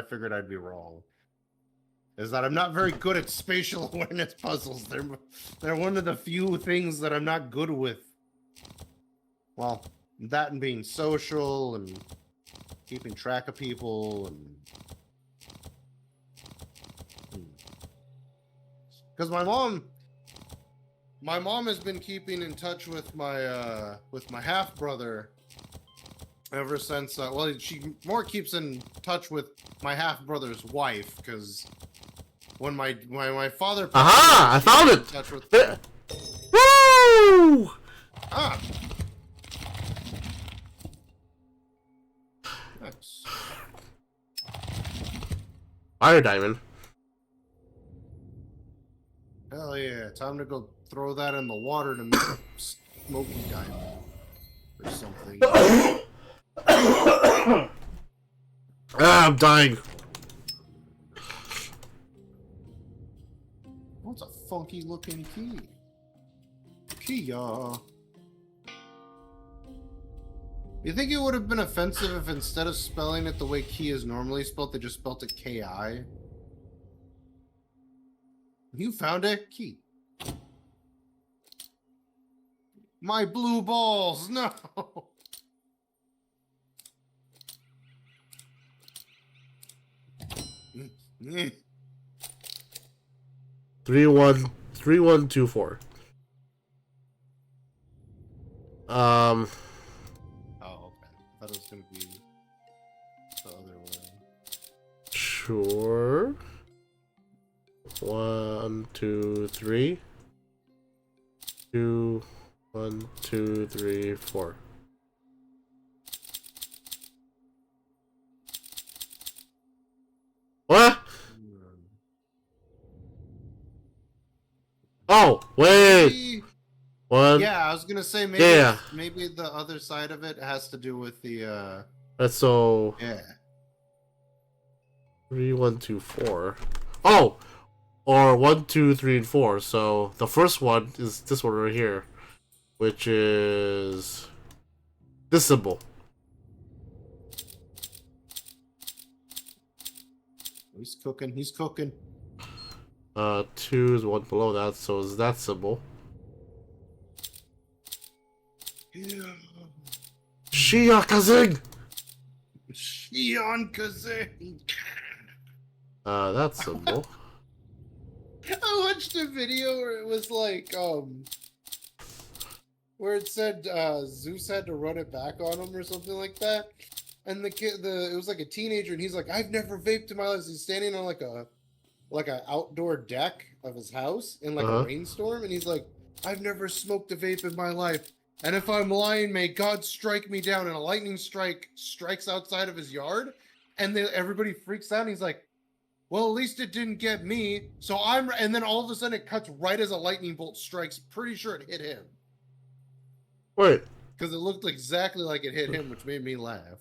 figured I'd be wrong. Is that I'm not very good at spatial awareness puzzles. They're one of the few things that I'm not good with. Well, that and being social and keeping track of people and because my mom has been keeping in touch with my half brother ever since. Well, she more keeps in touch with my half brother's wife because when my father. Aha! I found it. Touch with Woo! Ah. Nice. Fire diamond. Hell yeah! Time to go throw that in the water to make a smoky diamond or something. I'm dying. What's a funky looking key? Kia. You think it would have been offensive if instead of spelling it the way key is normally spelled, they just spelled it K-I? You found a key. My blue balls, no! 3124. Oh, okay. I thought it was gonna be the other way. Sure. 1, 2, 3. 2, 1, 2, 3, 4. What? Oh, wait. One. Yeah, I was gonna say maybe maybe the other side of it has to do with the That's so. yeah. 3, 1, 2, 4. Oh, or 1, 2, 3, and 4. So the first one is this one right here, which is this symbol. He's cooking. He's cooking. 2 is one below that, so is that symbol. Yeah. Shia Kazing! Shion Kazing. That symbol. I watched a video where it was like, where it said Zeus had to run it back on him or something like that, and it was like a teenager, and he's like, "I've never vaped in my life." He's standing on like a outdoor deck of his house in like a rainstorm, and he's like, "I've never smoked a vape in my life, and if I'm lying, may God strike me down." And a lightning strike strikes outside of his yard, and everybody freaks out. And he's like, "Well, at least it didn't get me." So and then all of a sudden it cuts right as a lightning bolt strikes. Pretty sure it hit him. Wait. Because it looked exactly like it hit him, which made me laugh.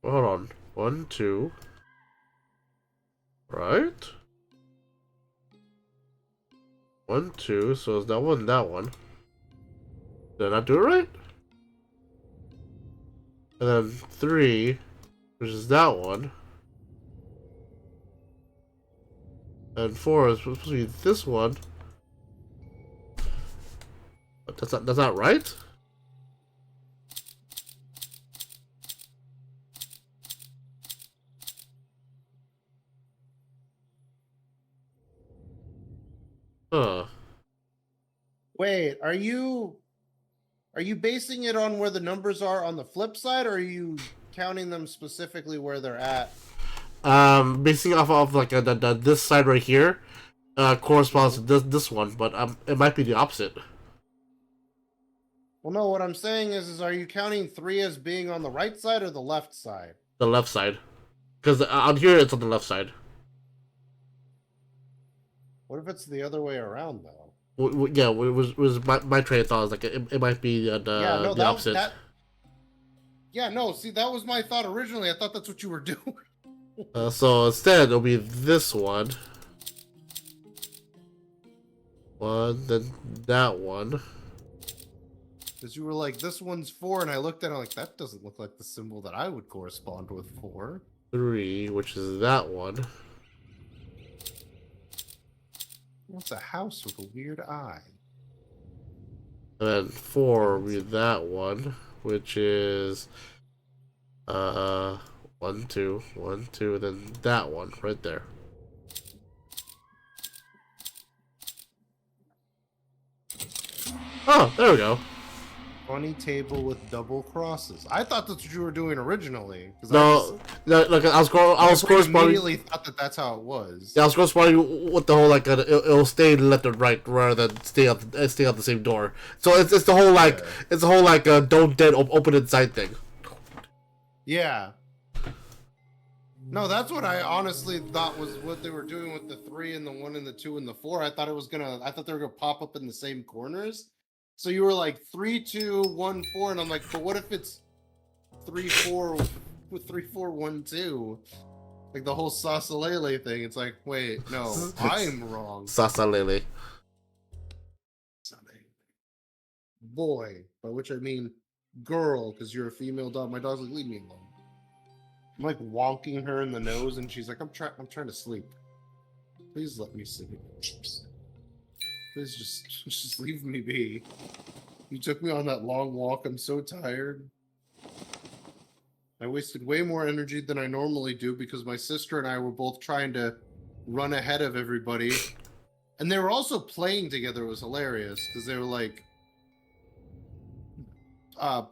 Hold on. 1, 2. Right? 1, 2. So it's that one, that one. Did I do it right? And then 3, which is that one. And 4 is supposed to be this one. But that's not right? Huh. Wait, are you basing it on where the numbers are on the flip side, or are you counting them specifically where they're at? Basing off of like this side right here, corresponds to this one, but it might be the opposite. Well, no, what I'm saying is are you counting 3 as being on the right side or the left side? The left side. Because on here it's on the left side. What if it's the other way around though? Yeah, it was my train of thought. Was like it might be Yeah, no, the opposite. Yeah, no. See, that was my thought originally. I thought that's what you were doing. So instead, it'll be this one. Then that one. Because you were like, this one's 4, and I looked at it like, that doesn't look like the symbol that I would correspond with 4. 3, which is that one. What's a house with a weird eye? And then 4 will be that one, which is 1, 2, 1, 2, and then that one right there. Oh, there we go. Funny table with double crosses. I thought that's what you were doing originally. No, like I was corresponding. Immediately thought that that's how it was. Yeah, I was corresponding with the whole like it'll stay left and right rather than stay out the same door. So it's the whole like it's the whole like don't dead open inside thing. Yeah. No, that's what I honestly thought was what they were doing with the 3 and the 1 and the 2 and the 4. I thought they were gonna pop up in the same corners. So you were like 3, 2, 1, 4, and I'm like, but what if it's 3, 4, 3, 4, 1, 2? Like the whole Sasalele thing. It's like, wait, no, I'm wrong. Sasalele. Boy, by which I mean girl, because you're a female dog. My dog's like, leave me alone. I'm like wonking her in the nose, and she's like, I'm trying to sleep. Please let me sleep. Please just leave me be. You took me on that long walk. I'm so tired. I wasted way more energy than I normally do because my sister and I were both trying to run ahead of everybody. And they were also playing together. It was hilarious because they were like,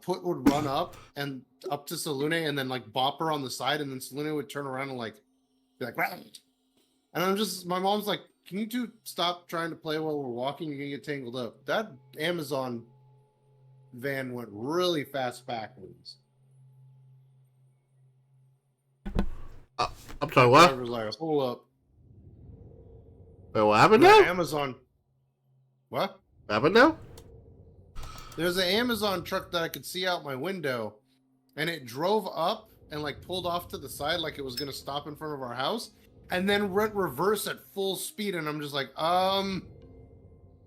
Put would run up to Salune and then like bop her on the side, and then Salune would turn around and like be like, right. And my mom's like, can you two stop trying to play while we're walking? You're gonna get tangled up. That Amazon van went really fast backwards. I'm sorry, what? Driver's like, hold up. Wait, what happened now? Amazon. What? What happened now? There's an Amazon truck that I could see out my window, and it drove up and like pulled off to the side like it was gonna stop in front of our house, and then went reverse at full speed. And I'm just like,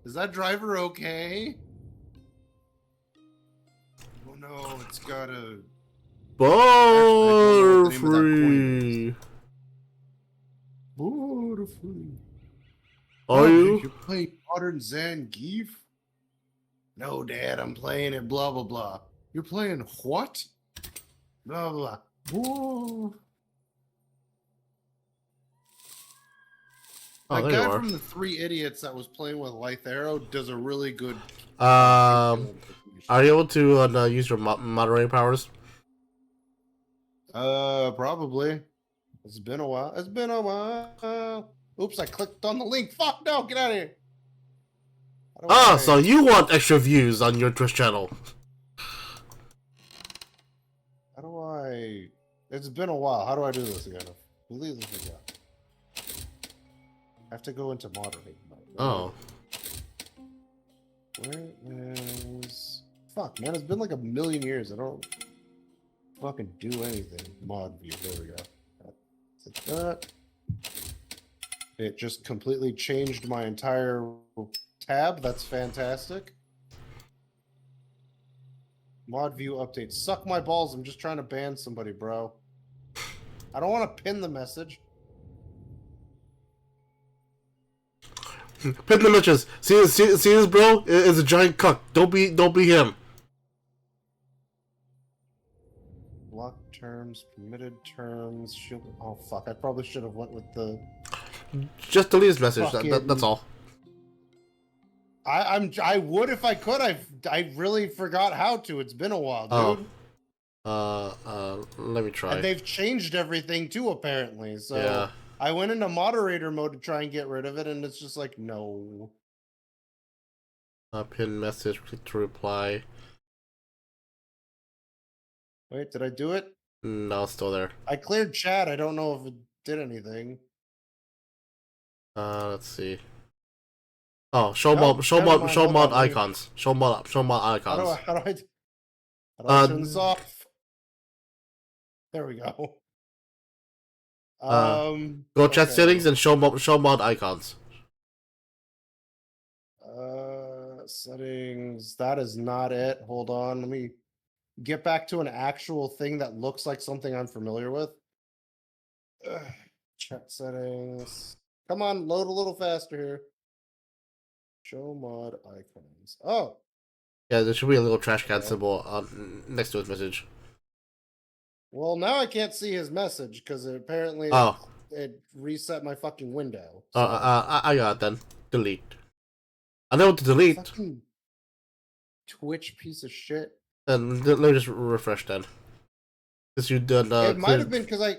is that driver okay? Oh no, it's got a Butterfree. Butterfree. Are you? You're playing Modern Zangief? No, Dad, I'm playing it. Blah blah blah. You're playing what? Blah blah. Whoa. Oh, That there you guy are. from the Three Idiots that was playing with Lyth Arrow does a really good. Are you able to use your moderating powers? Probably. It's been a while. It's been a while. Oops, I clicked on the link. Fuck no, get out of here. So you want extra views on your Twitch channel? How do I? It's been a while. How do I do this again? I completely forgot. I have to go into moderating mode. Oh. Where is? Fuck, man, it's been like a million years. I don't fucking do anything. Mod view. There we go. Like that. It just completely changed my entire tab. That's fantastic. Mod view update. Suck my balls. I'm just trying to ban somebody, bro. I don't want to pin the message. Pin the messages. See this, bro? It's a giant cuck. Don't be him. Block terms, permitted terms. Oh fuck! I probably should have went with the. Just delete his message. That's all. I would if I could. I really forgot how to. It's been a while, dude. Let me try. And they've changed everything too, apparently. So yeah. I went into moderator mode to try and get rid of it, and it's just like no. Pin message. Click to reply. Wait, did I do it? No, it's still there. I cleared chat. I don't know if it did anything. Let's see. Oh, show Nope, never mind. show Hold mod on. icons. Show mod icons. How do I turn this off? There we go. Go chat Okay. settings and show mod icons. Settings. That is not it. Hold on. Let me get back to an actual thing that looks like something I'm familiar with. Chat settings. Come on, load a little faster here. Show mod icons. Oh, Yeah, there should be a little trash can Okay. symbol next to his message. well, now I can't see his message because apparently Oh, it reset my fucking window. I got it then. Delete. I know what to delete. Fucking Twitch piece of shit. And let me just refresh then. Because you done. It might have been because I.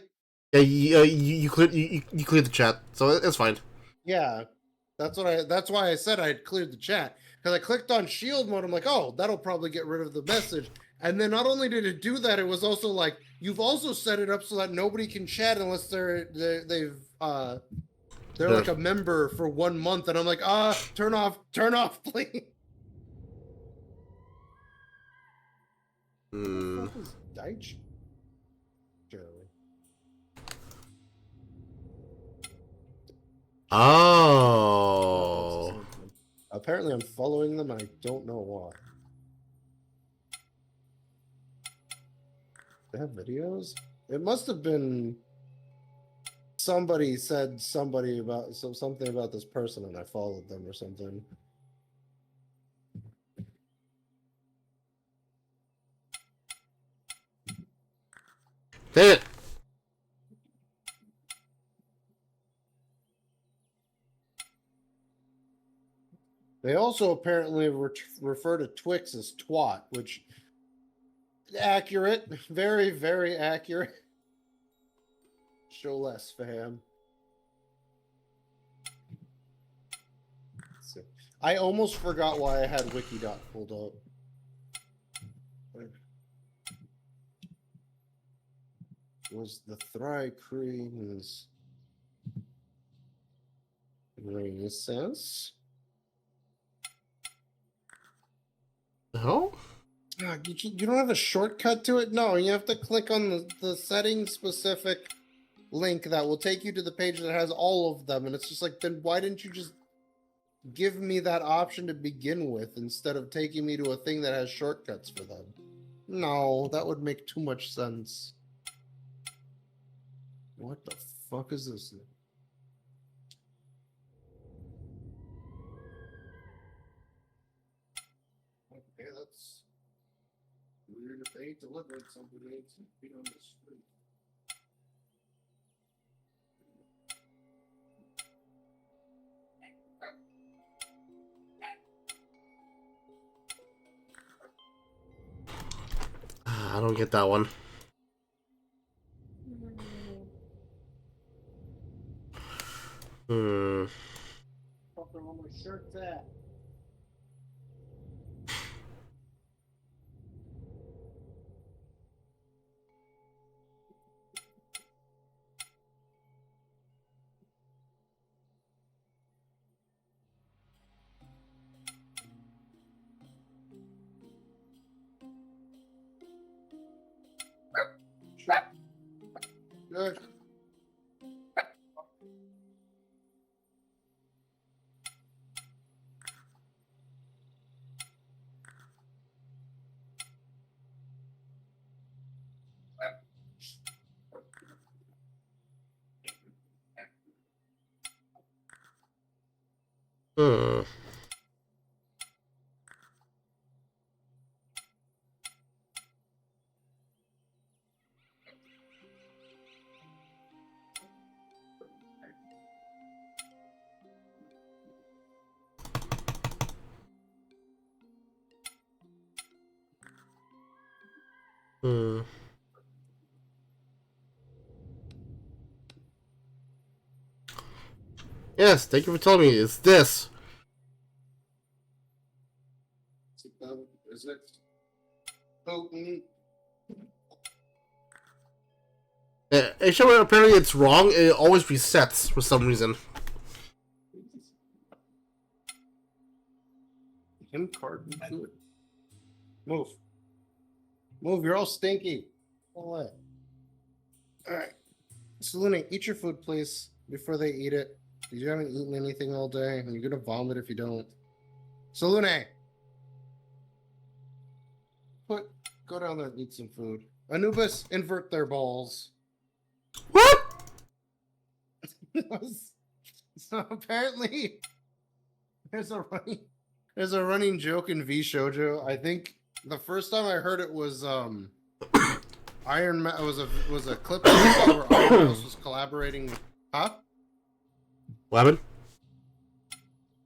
Yeah, you cleared you cleared the chat, so it's fine. Yeah, That's why I said I had cleared the chat because I clicked on shield mode. I'm like, oh, that'll probably get rid of the message. And then not only did it do that, it was also like you've also set it up so that nobody can chat unless they're like a member for 1 month. And I'm like, turn off, please. What the fuck is Deitch? Oh. Apparently, I'm following them. I don't know why. They have videos. It must have been somebody said something about this person, and I followed them or something. Dang it. They also apparently refer to Twix as twat, which accurate, very, very accurate. Show less, fam. I almost forgot why I had Wikidot pulled up. Was the Thri-Kreen's Renaissance? No? You don't have a shortcut to it? No, you have to click on the settings specific link that will take you to the page that has all of them. And it's just like, then why didn't you just give me that option to begin with instead of taking me to a thing that has shortcuts for them? No, that would make too much sense. What the fuck is this? Okay, that's weird if they delivered something they to be on the street. I don't get that one. Fucking on my shirt's at. Good. Hmm. Hmm. Yes, thank you for telling me. It's this. Is it potent? HMI, apparently it's wrong. It always resets for some reason. Him card to it. Move. Move, you're all stinky. All right. Salune, eat your food, please, before they eat it. You haven't eaten anything all day, and you're gonna vomit if you don't. Salune! Go down there and eat some food. Anubis, invert their balls. What? So apparently, there's a running joke in V Shoujo. I think the first time I heard it was Iron Man was a clip where Iron Mouse was collaborating. Huh? What happened?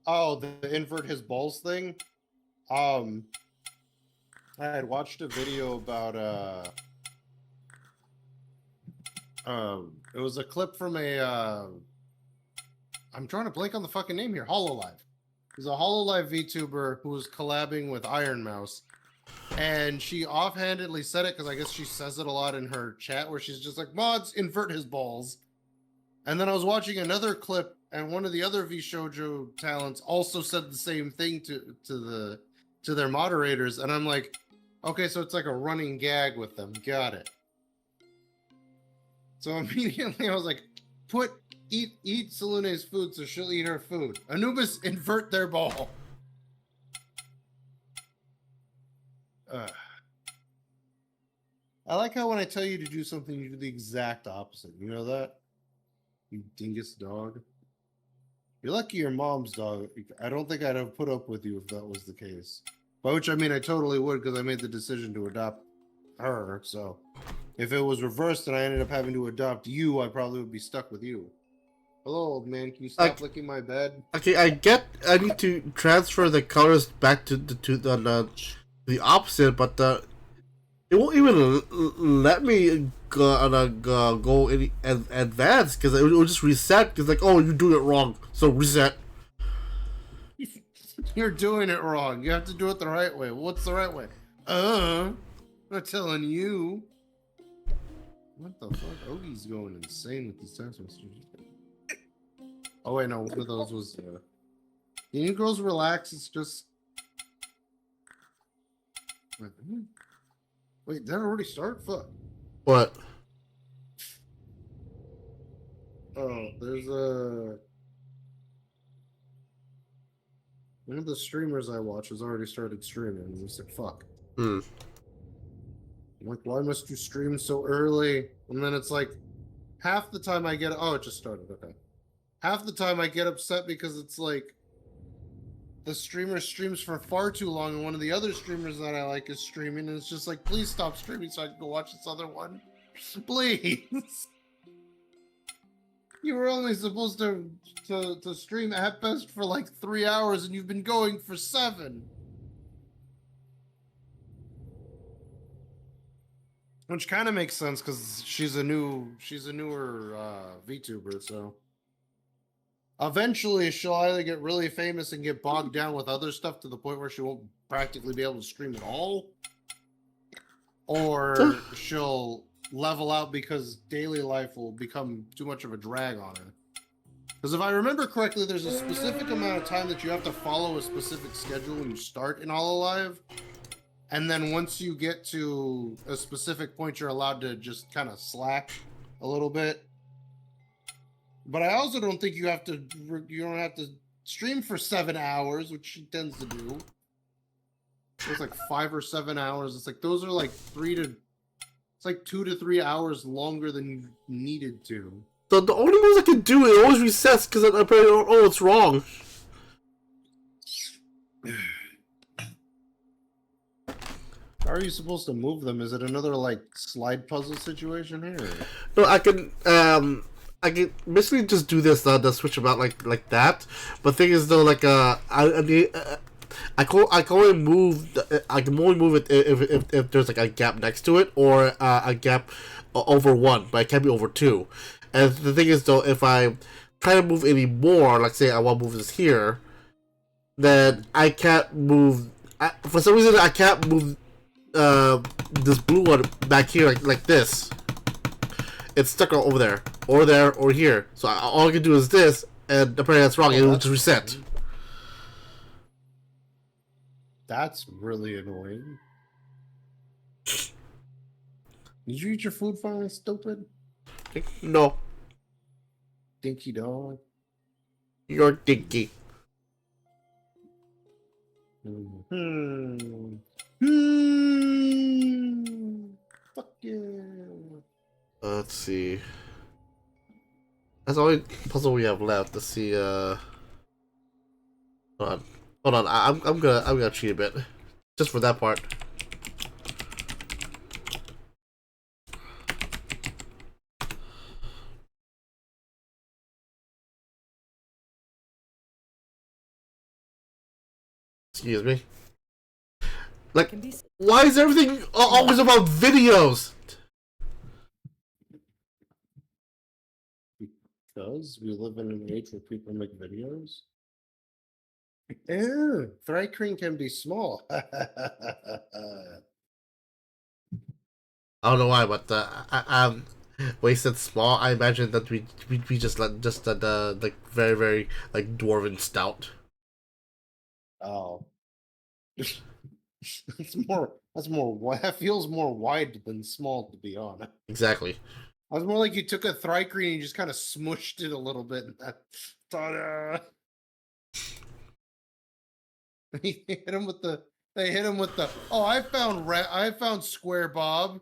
Oh, the invert his balls thing. I had watched a video about it was a clip from a I'm drawing a blank on the fucking name here. Hololive. He's a Hololive VTuber who was collabing with Iron Mouse. And she offhandedly said it because I guess she says it a lot in her chat where she's just like, mods, invert his balls. And then I was watching another clip and one of the other VShojo talents also said the same thing to their moderators. And I'm like, okay, so it's like a running gag with them. Got it. So immediately I was like, eat Salune's food so she'll eat her food. Anubis, invert their ball. I like how when I tell you to do something, you do the exact opposite. You know that? You dingus dog. You're lucky your mom's dog. I don't think I'd have put up with you if that was the case. By which I mean I totally would because I made the decision to adopt her. So if it was reversed and I ended up having to adopt you, I probably would be stuck with you. Hello, old man. Can you stop licking my bed? Okay, I need to transfer the colors back to the opposite, but it won't even let me go in advance because it will just reset. Because like, oh, you're doing it wrong, so reset. You're doing it wrong. You have to do it the right way. What's the right way? I'm not telling you. What the fuck? Ogie's going insane with these text messages. Oh wait, no, one of those was you girls relax, it's just wait, did that already start? Fuck. What? Oh, there's one of the streamers I watch has already started streaming. And I said, fuck. I'm like, why must you stream so early? And then it's like half the time I get it just started, okay. Half the time I get upset because it's like the streamer streams for far too long and one of the other streamers that I like is streaming and it's just like, please stop streaming so I can go watch this other one. Please. You were only supposed to stream at best for like 3 hours and you've been going for 7. Which kind of makes sense because she's a newer VTuber, so eventually she'll either get really famous and get bogged down with other stuff to the point where she won't practically be able to stream at all, or she'll level out because daily life will become too much of a drag on her. Because if I remember correctly, there's a specific amount of time that you have to follow a specific schedule when you start in Hololive. And then once you get to a specific point, you're allowed to just kind of slack a little bit. But I also don't think you don't have to stream for 7 hours, which she tends to do. It's like 5 or 7 hours. It's like those are like 2 to 3 hours longer than you needed to. The only moves I can do, it always resets because it's wrong. How are you supposed to move them? Is it another like slide puzzle situation here? No, I can basically just do this the switch about like that. But thing is though, like I can only move it if there's like a gap next to it or a gap over 1, but it can't be over 2. And the thing is though, if I try to move any more, like say I want to move this here, then I can't move. For some reason, I can't move this blue one back here like this. it's stuck over there, or here. So all I can do is this, and apparently that's wrong. It'll just reset. That's really annoying. Did you eat your food finally, stupid? No, Dinky dog. you're dinky. Fuck yeah. Let's see. That's the only puzzle we have left. Let's see. Hold on. I'm gonna cheat a bit, just for that part. Excuse me. Like, why is everything always about videos? Because we live in an age where people make videos. Yeah, Thrycreen can be small. I don't know why, but when he said small, I imagine that we just like very very like dwarven stout. Oh, that feels more wide than small, to be honest. Exactly. I was more like you took a Thrycreen and you just kind of smushed it a little bit. And ta-da! They hit him with the. Oh, I found Square Bob.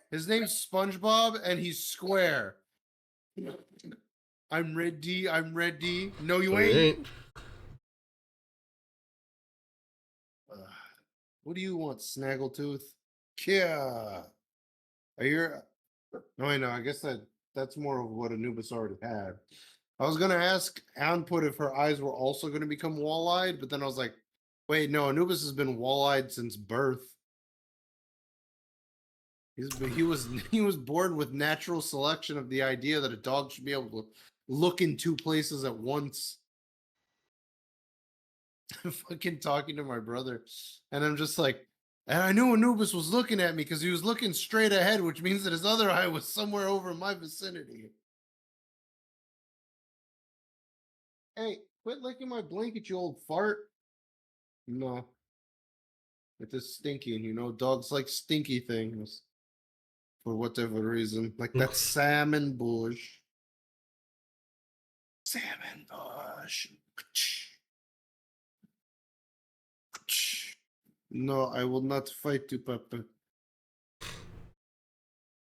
His name's SpongeBob, and he's square. I'm ready. No, you ain't. What do you want, Snaggletooth? Yeah. Are you? No, I know. I guess that's more of what Anubis already had. I was gonna ask Anput if her eyes were also gonna become wall-eyed, but then I was like, wait, no, Anubis has been wall-eyed since birth. He was born with natural selection of the idea that a dog should be able to look in two places at once. I'm fucking talking to my brother, and I'm just like, and I knew Anubis was looking at me because he was looking straight ahead, which means that his other eye was somewhere over in my vicinity. Hey, quit licking my blanket, you old fart. No. It is stinky, and dogs like stinky things. For whatever reason. Like that salmon bush. Salmon bush. No, I will not fight you, Pepe.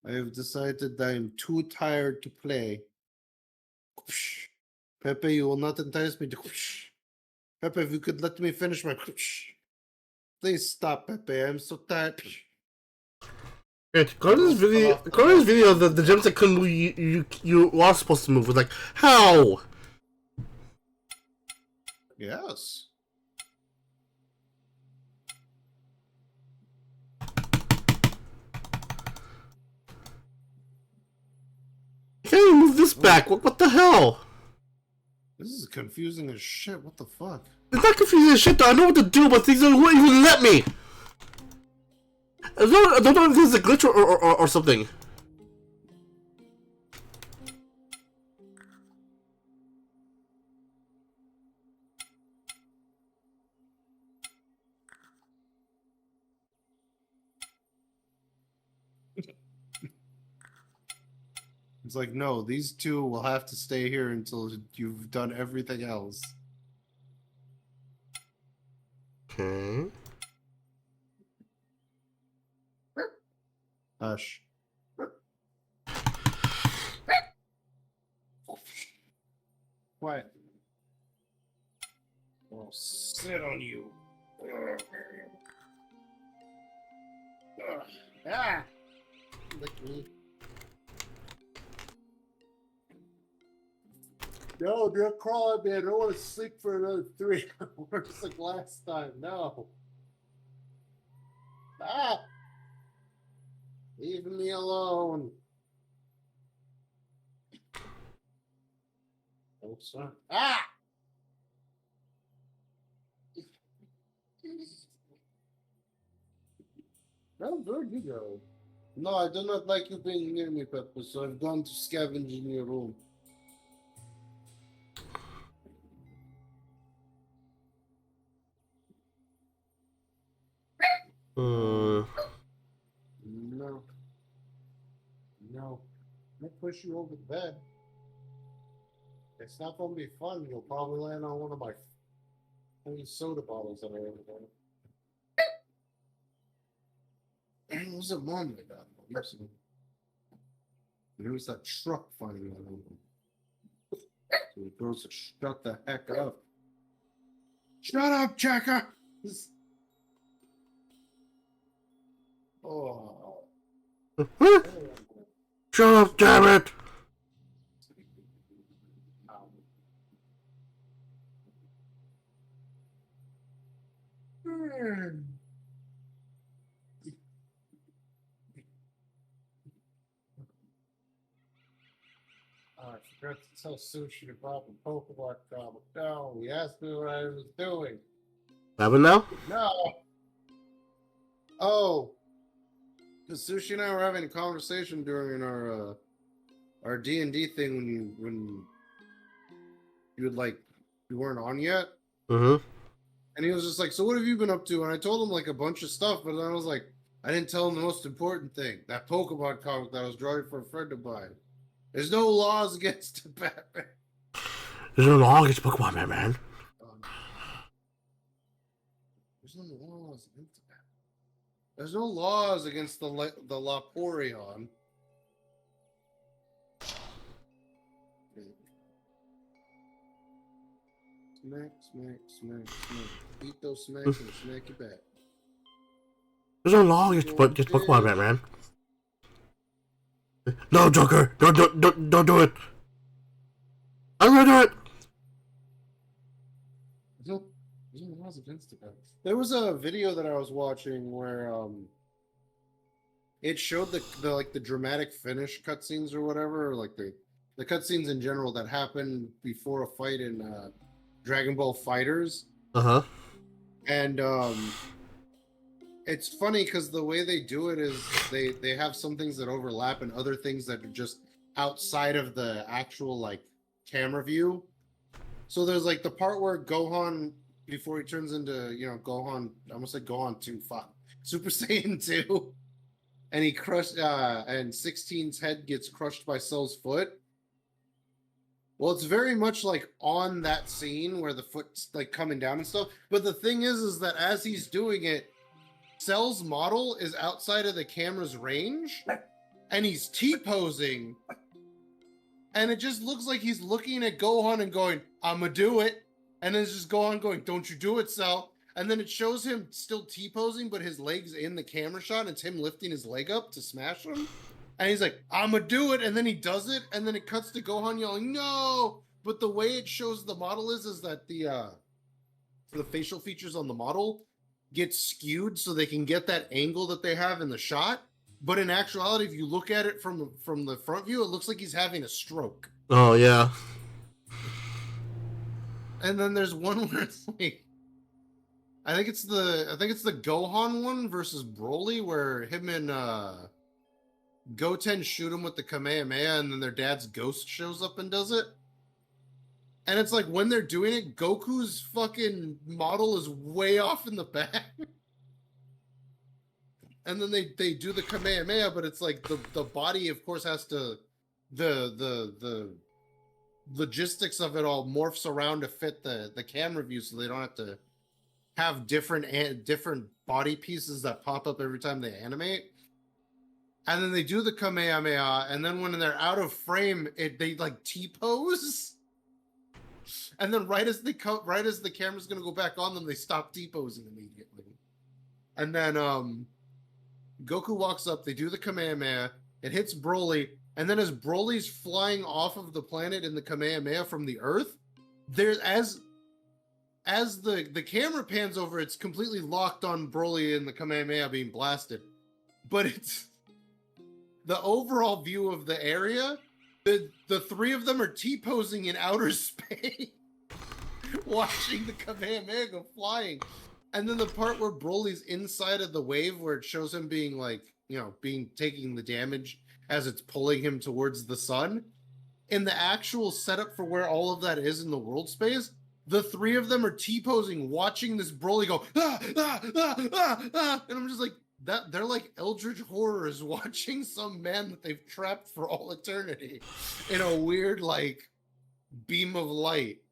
I have decided I am too tired to play. Pepe, you will not entice me to. Pepe, if you could let me finish my. Please stop, Pepe. I'm so tired. Wait, according to this video, the gems that couldn't move, you are supposed to move. It's like, how? Yes. You can't even move this back. What the hell? This is confusing as shit. What the fuck? It's not confusing as shit though. I know what to do, but things don't even let me. I don't know if this is a glitch or something. It's like, no, these two will have to stay here until you've done everything else. Okay. Hush. Quiet. I'll sit on you. Ah! Lick me. No, don't crawl at me. I don't want to sleep for another 3 hours like last time. No. Ah! Leave me alone. Oh, son. Ah! No, where'd you go? No, I do not like you being near me, Pepper, so I've gone to scavenge in your room. Hmm. No. No. I'll push you over the bed. It's not going to be fun. You'll probably land on one of my only soda bottles that I ever got. And it was a moment ago. There was that truck finally on him. So he goes to shut the heck up. Shut up, Checker! Oh. Shut up, damn it! I forgot to tell Sushi about the Pokemon comic. No, he asked me what I was doing. Haven't now? No. Oh, because Sushi and I were having a conversation during our D&D thing when you would like you weren't on yet, Mm-hmm. and he was just like, "So what have you been up to?" And I told him like a bunch of stuff, but then I was like, I didn't tell him the most important thing: that Pokemon comic that I was drawing for a friend of mine. There's no laws against Batman. There's no law against Pokemon, man. Um, there's no laws against Batman. There's no laws against the Laporion. Smack, smack, smack, smack. Eat those smacks and smack you back. There's no law against Pokemon, man. No, Joker! Don't do it! I'm gonna do it! There's no laws against it. There was a video that I was watching where it showed the dramatic finish cutscenes or whatever, or like the cutscenes in general that happen before a fight in Dragon Ball Fighters. Uh-huh. And it's funny because the way they do it is they have some things that overlap and other things that are just outside of the actual like camera view. So there's like the part where Gohan, before he turns into, Gohan, I almost said Gohan 2, fuck, Super Saiyan 2, and he crushed and 16's head gets crushed by Cell's foot. Well, it's very much like on that scene where the foot's like coming down and stuff. But the thing is that as he's doing it, Cell's model is outside of the camera's range, and he's T-posing, and it just looks like he's looking at Gohan and going, "I'ma do it," and then it's just Gohan going, "Don't you do it, Cell." And then it shows him still T-posing, but his leg's in the camera shot, and it's him lifting his leg up to smash him. And he's like, "I'ma do it," and then he does it, and then it cuts to Gohan yelling, "No!" But the way it shows the model is that the facial features on the model get skewed so they can get that angle that they have in the shot. But in actuality, if you look at it from the front view, it looks like he's having a stroke. Oh, yeah. And then there's one where it's like, I think it's the Gohan one versus Broly, where him and Goten shoot him with the Kamehameha, and then their dad's ghost shows up and does it. And it's like when they're doing it, Goku's fucking model is way off in the back. And then they do the Kamehameha, but it's like the body, of course, has to the logistics of it all morphs around to fit the camera view, so they don't have to have different body pieces that pop up every time they animate. And then they do the Kamehameha, and then when they're out of frame, they like T-pose. And then right as the camera's gonna go back on them, they stop T-posing immediately. And then Goku walks up, they do the Kamehameha, it hits Broly, and then as Broly's flying off of the planet in the Kamehameha from the Earth, there's as the camera pans over, it's completely locked on Broly and the Kamehameha being blasted. But it's the overall view of the area, the three of them are T-posing in outer space, watching the Kamehameha go flying. And then the part where Broly's inside of the wave, where it shows him being like, being taking the damage as it's pulling him towards the sun. In the actual setup for where all of that is in the world space, the three of them are T-posing, watching this Broly go, ah, ah, ah, ah, ah. And I'm just like, that they're like eldritch horrors watching some man that they've trapped for all eternity in a weird like beam of light.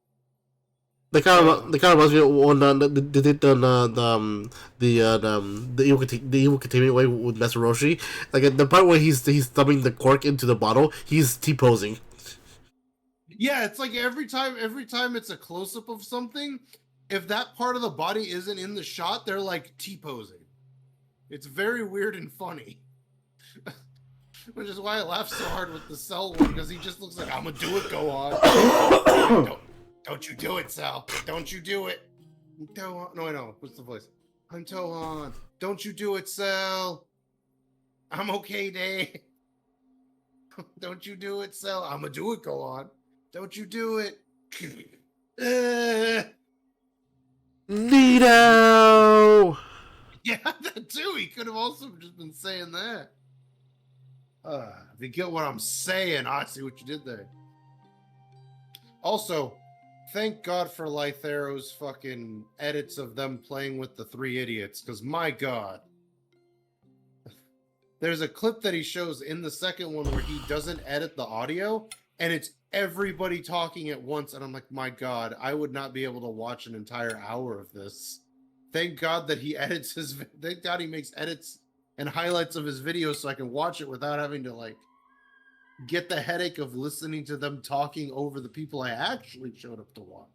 They kind of reminds me of when they did the evil containment way with Master Roshi. Like at the part where he's dumping the cork into the bottle, he's T-posing. Yeah, it's like every time it's a close-up of something, if that part of the body isn't in the shot, they're like T-posing. It's very weird and funny. Which is why I laugh so hard with the Cell one, because he just looks like, I'm gonna do it, go on. Don't you do it, Cell. Don't you do it. No, I know. What's the voice? I'm Tohan. Don't you do it, Cell. I'm okay, Day. Don't you do it, Cell. I'm gonna do it, go on. Don't you do it. Nito! Yeah, that too. He could have also just been saying that. If you get what I'm saying, I see what you did there. Also, thank God for Lythero's fucking edits of them playing with the three idiots, because my God. There's a clip that he shows in the second one where he doesn't edit the audio, and it's everybody talking at once, and I'm like, my God, I would not be able to watch an entire hour of this. Thank God that he edits thank God he makes edits and highlights of his videos so I can watch it without having to, like, get the headache of listening to them talking over the people I actually showed up to watch.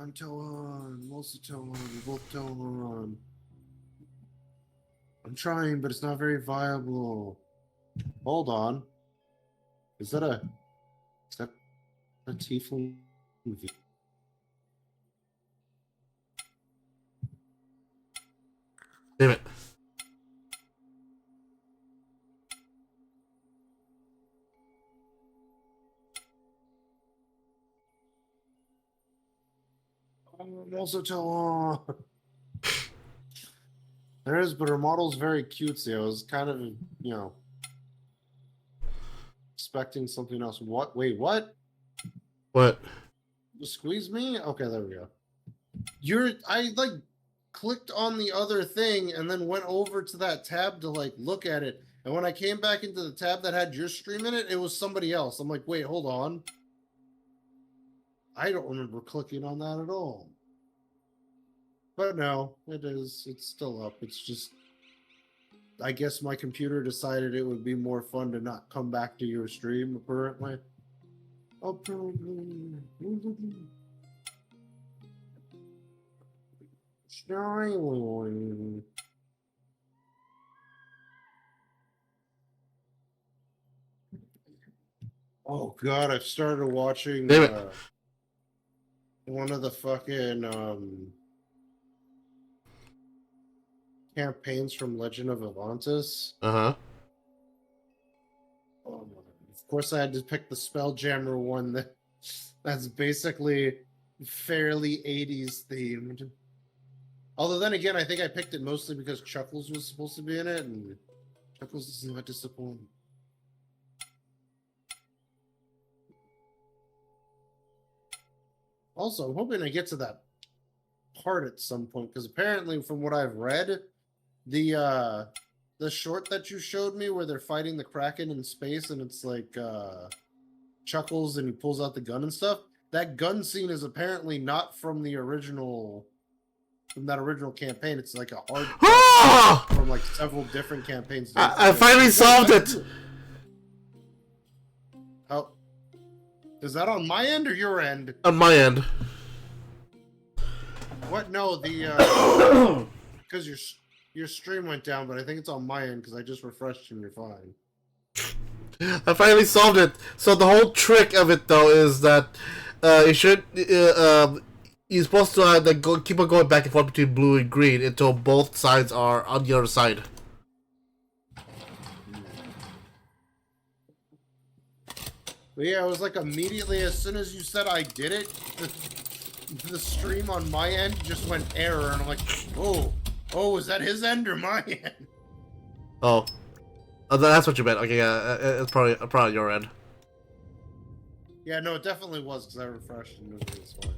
I'm Tohan, I'm also Tohan, we're both Tohan. I'm trying, but it's not very viable. Hold on. Is that a Tiefling movie? Damn it. I'm also Tohan. There is, but her model's very cutesy. I was kind of, expecting something else. What? Wait, what? What? Squeeze me? Okay, there we go. I like clicked on the other thing and then went over to that tab to like look at it. And when I came back into the tab that had your stream in it, it was somebody else. I'm like, wait, hold on. I don't remember clicking on that at all. But no, it's still up. It's just, I guess my computer decided it would be more fun to not come back to your stream, apparently. Oh God, I've started watching one of the fucking campaigns from Legend of Avantis. Uh-huh. Oh, of course, I had to pick the Spelljammer one that's basically fairly 80s themed. Although then again, I think I picked it mostly because Chuckles was supposed to be in it, and Chuckles is not disappointing. Also, I'm hoping I get to that part at some point, because apparently, from what I've read, the short that you showed me where they're fighting the Kraken in space, and it's like Chuckles and he pulls out the gun and stuff, that gun scene is apparently not from that original campaign. It's like a hard from like several different campaigns. I finally solved it. Oh, is that on my end or your end? On my end. What? No, the because your stream went down, but I think it's on my end because I just refreshed and you're fine. I finally solved it. So the whole trick of it, though, is that you're supposed to keep on going back and forth between blue and green until both sides are on the other side. But yeah, it was like immediately as soon as you said I did it, the stream on my end just went error, and I'm like, oh, Oh, is that his end or my end? Oh. Oh, that's what you meant. Okay, yeah, it's probably your end. Yeah, no, it definitely was because I refreshed and it was fine.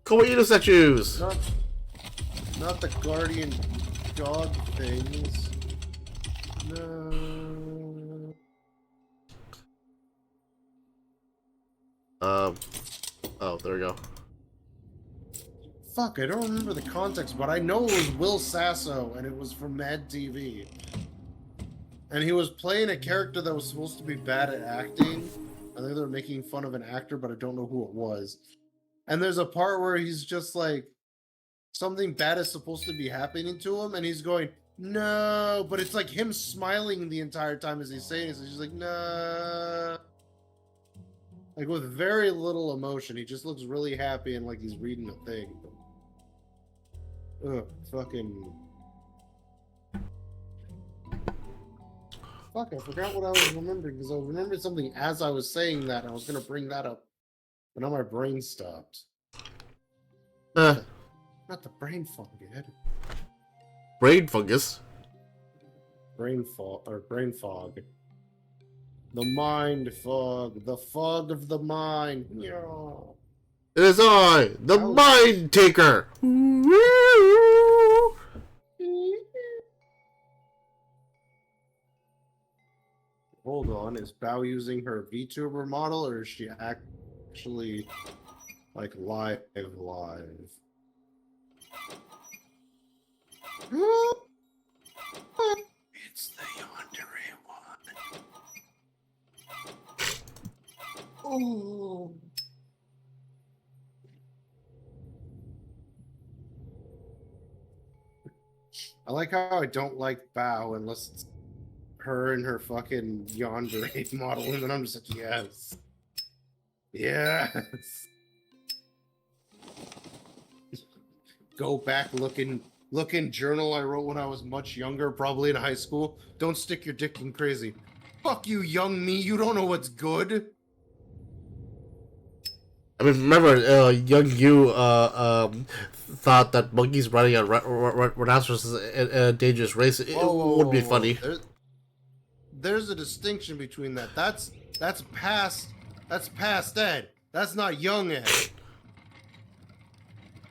Kawaii statues! Not the guardian dog things. No. Oh, there we go. Fuck, I don't remember the context, but I know it was Will Sasso, and it was from Mad TV. And he was playing a character that was supposed to be bad at acting. I think they were making fun of an actor, but I don't know who it was. And there's a part where he's just like, something bad is supposed to be happening to him, and he's going, no, but it's like him smiling the entire time as he's saying it. So he's like, no. Like with very little emotion. He just looks really happy and like he's reading a thing. Ugh, fucking. Fuck, I forgot what I was remembering because I remembered something as I was saying that. And I was gonna bring that up, but now my brain stopped. Not the brain fog, Ed. Brain fungus. Brain fog. The mind fog. The fog of the mind. Yeah. It is I, the Mind Taker. Hold on, is Bao using her VTuber model or is she actually like live? It's the Yandere one. Oh. I like how I don't like Bao unless it's her and her fucking Yandere model, and then I'm just like, yes. Yes. Go back looking journal I wrote when I was much younger, probably in high school. Don't stick your dick in crazy. Fuck you, young me. You don't know what's good. I mean, remember, young you thought that monkeys riding a rhinoceros is a dangerous race. It would be funny. There's a distinction between that. That's past Ed. That's not young Ed.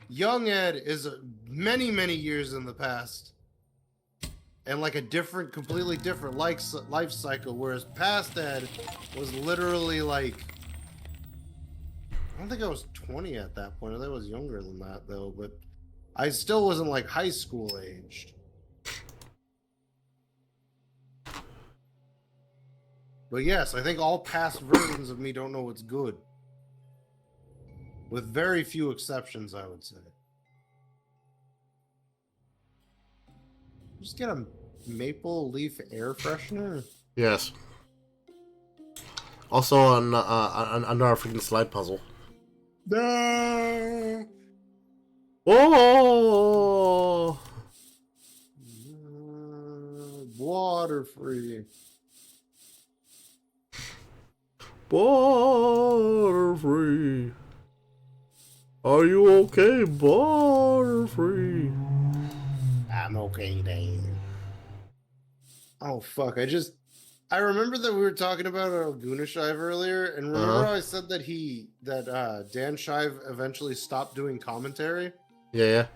Young Ed is many years in the past, and like a completely different life cycle. Whereas past Ed was literally like, I don't think I was 20 at that point. I think I was younger than that though, but I still wasn't like high school aged. But yes, I think all past versions of me don't know what's good. With very few exceptions, I would say. Just get a maple leaf air freshener? Yes. Also, another freaking slide puzzle. No! Oh! Water free. Water free. Are you okay? Water free. I'm okay, Dan. Oh fuck! I remember that we were talking about Laguna Shive earlier, and remember how I said that Dan Shive eventually stopped doing commentary? Yeah.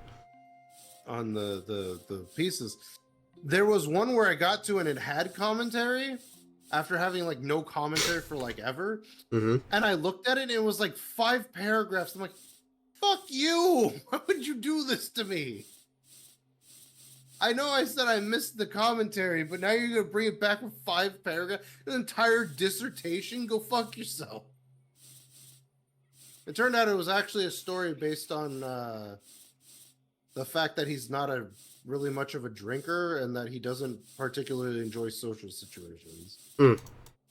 On the pieces. There was one where I got to and it had commentary after having like no commentary for like ever. Mm-hmm. And I looked at it and it was like 5 paragraphs. I'm like, fuck you! Why would you do this to me? I know I said I missed the commentary, but now you're gonna bring it back with 5 paragraphs? An entire dissertation? Go fuck yourself. It turned out it was actually a story based on the fact that he's not really much of a drinker and that he doesn't particularly enjoy social situations.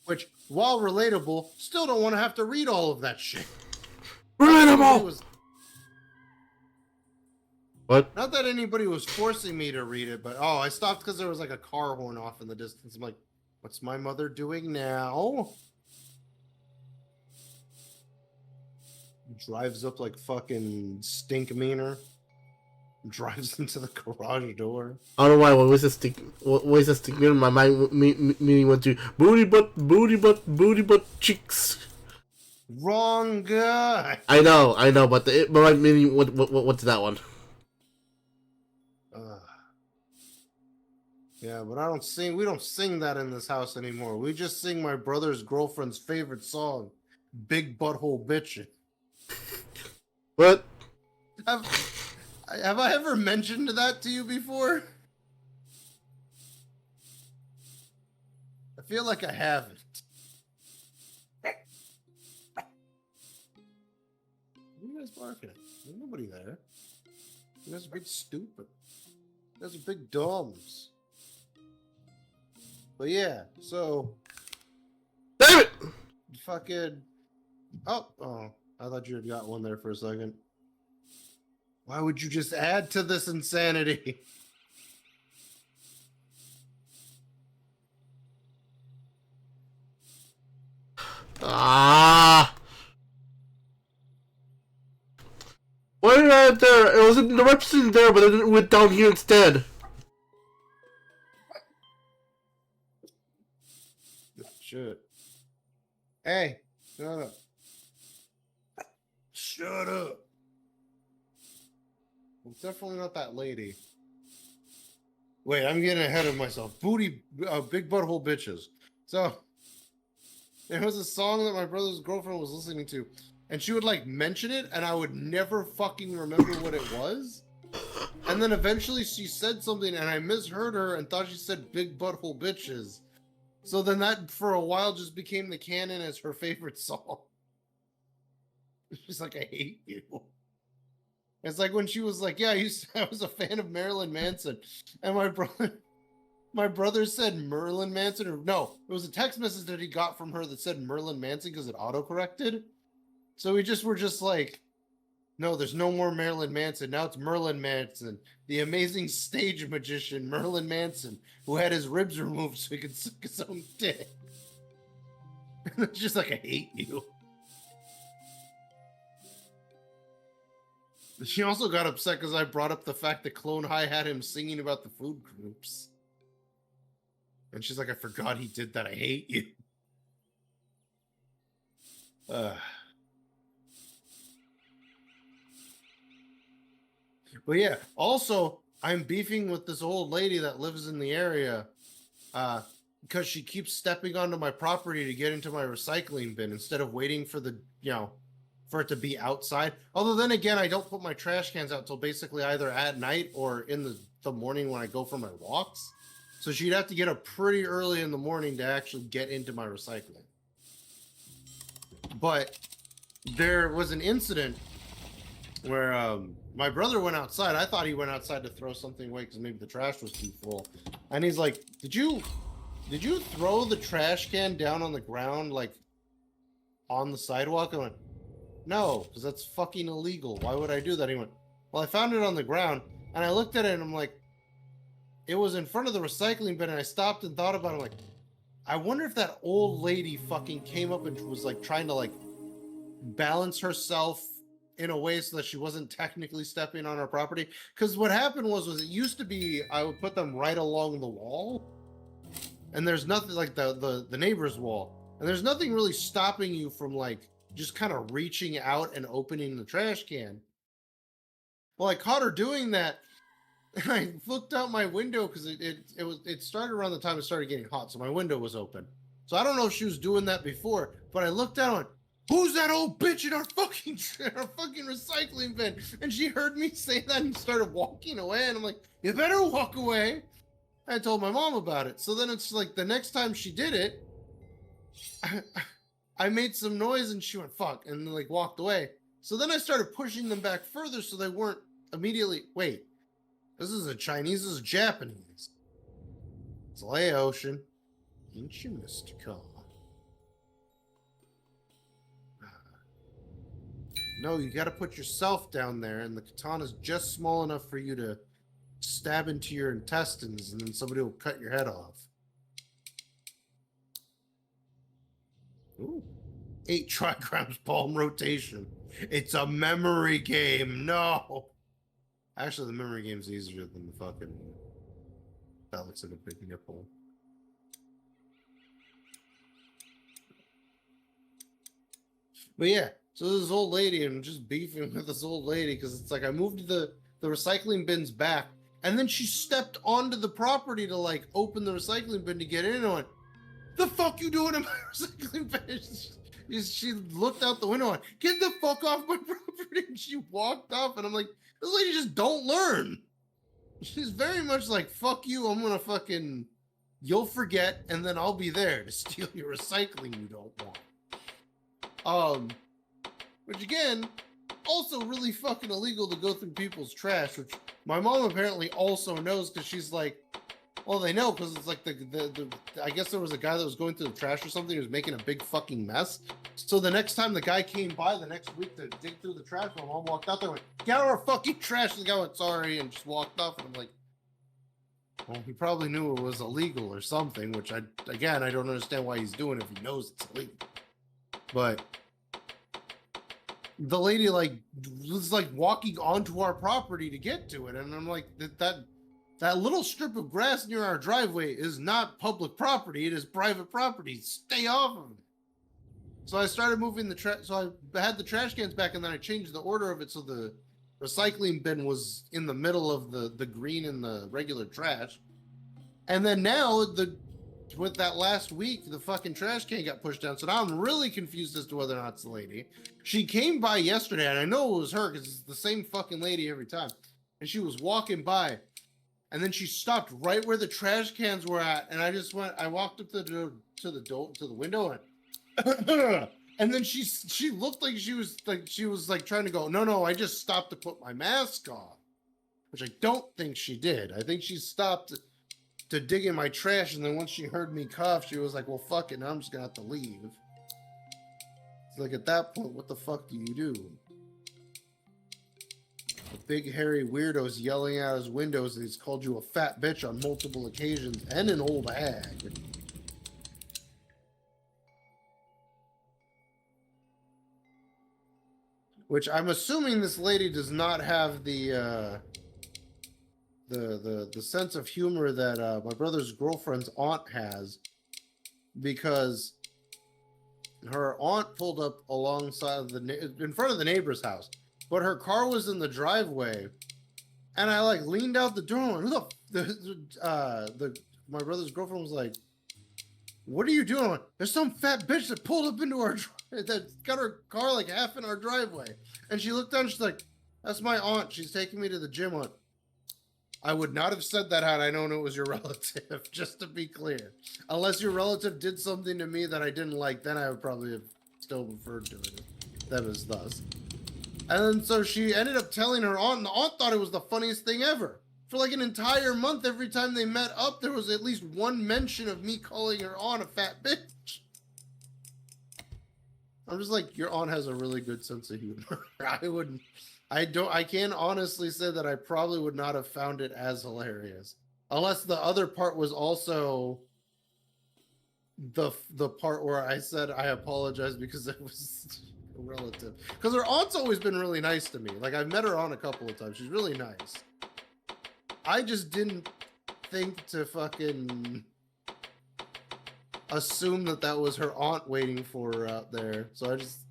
Which, while relatable, still don't want to have to read all of that shit. Relatable! What? Not that anybody was forcing me to read it, but I stopped because there was like a car horn off in the distance. I'm like, what's my mother doing now? Drives up like fucking stink meaner. Drives into the garage door. I don't know why. What was this thing? What was this thing? My mind meaning went to booty butt cheeks. Wrong guy. I know, but my meaning what's that one? Yeah, but I don't sing. We don't sing that in this house anymore. We just sing my brother's girlfriend's favorite song, "Big Butthole Bitchin'." What? Have I ever mentioned that to you before? I feel like I haven't. What are you guys barking at? There's nobody there. You guys are big stupid. You guys are big dumbs. But yeah, so Damn it! fucking oh, I thought you had got one there for a second. Why would you just add to this insanity? Ah! Why did I have there? It was in the representative there, but then it went down here instead. Shit. Hey, shut up. Shut up. It's definitely not that lady. Wait, I'm getting ahead of myself. Big butthole bitches. So, there was a song that my brother's girlfriend was listening to, and she would like mention it, and I would never fucking remember what it was. And then eventually she said something, and I misheard her and thought she said big butthole bitches. So then that for a while just became the canon as her favorite song. She's like, I hate you. It's like when she was like, yeah, I was a fan of Marilyn Manson. And my brother said Merlin Manson, or no, it was a text message that he got from her that said Merlin Manson because it auto-corrected. So we just were just like, no, there's no more Marilyn Manson. Now it's Merlin Manson, the amazing stage magician Merlin Manson, who had his ribs removed so he could suck his own dick. And it's just like, I hate you. She also got upset because I brought up the fact that Clone High had him singing about the food groups. And she's like, I forgot he did that. I hate you. But yeah, also, I'm beefing with this old lady that lives in the area because she keeps stepping onto my property to get into my recycling bin instead of waiting for for it to be outside. Although then again, I don't put my trash cans out till basically either at night or in the morning when I go for my walks. So she'd have to get up pretty early in the morning to actually get into my recycling. But there was an incident where my brother went outside. I thought he went outside to throw something away because maybe the trash was too full. And he's like, did you throw the trash can down on the ground, like on the sidewalk? I went, no, because that's fucking illegal. Why would I do that? He went, well, I found it on the ground. And I looked at it and I'm like, it was in front of the recycling bin. And I stopped and thought about it. I'm like, I wonder if that old lady fucking came up and was like trying to like balance herself in a way so that she wasn't technically stepping on our property. Because what happened was it used to be I would put them right along the wall, and there's nothing like the neighbor's wall, and there's nothing really stopping you from like just kind of reaching out and opening the trash can. Well, I caught her doing that, and I looked out my window because it started around the time it started getting hot, so my window was open. So I don't know if she was doing that before, but I looked out and went, who's that old bitch in our fucking recycling bin? And she heard me say that and started walking away. And I'm like, you better walk away. I told my mom about it. So then it's like the next time she did it, I made some noise and she went, fuck, and then like walked away. So then I started pushing them back further so they weren't immediately, wait, this is a Chinese, this is Japanese. It's Laotian. Ain't you, Mr. Khan? No, you got to put yourself down there, and the katana's just small enough for you to stab into your intestines, and then somebody will cut your head off. Ooh. 8 trigrams palm rotation. It's a memory game. No. Actually, the memory game's easier than the fucking. That looks like a big nipple. But yeah, so this old lady, and I'm just beefing with this old lady because it's like I moved the recycling bins back, and then she stepped onto the property to like open the recycling bin to get in, and I went, "The fuck you doing in my recycling bin?" She looked out the window and get the fuck off my property, and she walked off, and I'm like, this lady just don't learn. She's very much like, fuck you, I'm gonna fucking, you'll forget, and then I'll be there to steal your recycling you don't want. Which again, also really fucking illegal to go through people's trash, which my mom apparently also knows because she's like, well, they know because it's like the I guess there was a guy that was going through the trash or something who was making a big fucking mess. So the next time the guy came by the next week to dig through the trash, my mom walked out there and went, get out of our fucking trash. The guy went, sorry, and just walked off. And I'm like, well, he probably knew it was illegal or something, which I don't understand why he's doing it if he knows it's illegal. But the lady like was like walking onto our property to get to it, and I'm like, that little strip of grass near our driveway is not public property, it is private property. Stay off of it. So I started moving the trash, so I had the trash cans back, and then I changed the order of it so the recycling bin was in the middle of the green and the regular trash. And then now with that last week, the fucking trash can got pushed down. So now I'm really confused as to whether or not it's the lady. She came by yesterday, and I know it was her because it's the same fucking lady every time. And she was walking by, and then she stopped right where the trash cans were at, and I walked up to the window, and then she looked like she was trying to go, no, I just stopped to put my mask on, which I don't think she did. I think she stopped to dig in my trash, and then once she heard me cough, she was like, well, fuck it, now I'm just gonna have to leave. It's like, at that point, what the fuck do you do? A big hairy weirdo's yelling out his windows that he's called you a fat bitch on multiple occasions and an old hag. Which I'm assuming this lady does not have the sense of humor that my brother's girlfriend's aunt has, because her aunt pulled up alongside of in front of the neighbor's house, but her car was in the driveway, and I like leaned out the door and went, who my brother's girlfriend was like, what are you doing? I went, there's some fat bitch that pulled up into our that got her car like half in our driveway. And she looked down and she's like, that's my aunt, she's taking me to the gym. I would not have said that had I known it was your relative, just to be clear. Unless your relative did something to me that I didn't like, then I would probably have still referred to it as thus. And then so she ended up telling her aunt, and the aunt thought it was the funniest thing ever. For like an entire month, every time they met up, there was at least one mention of me calling her aunt a fat bitch. I'm just like, your aunt has a really good sense of humor. I can't honestly say that I probably would not have found it as hilarious. Unless the other part was also the part where I said I apologize because it was a relative. Because her aunt's always been really nice to me. Like, I've met her aunt a couple of times. She's really nice. I just didn't think to fucking assume that was her aunt waiting for her out there. So I just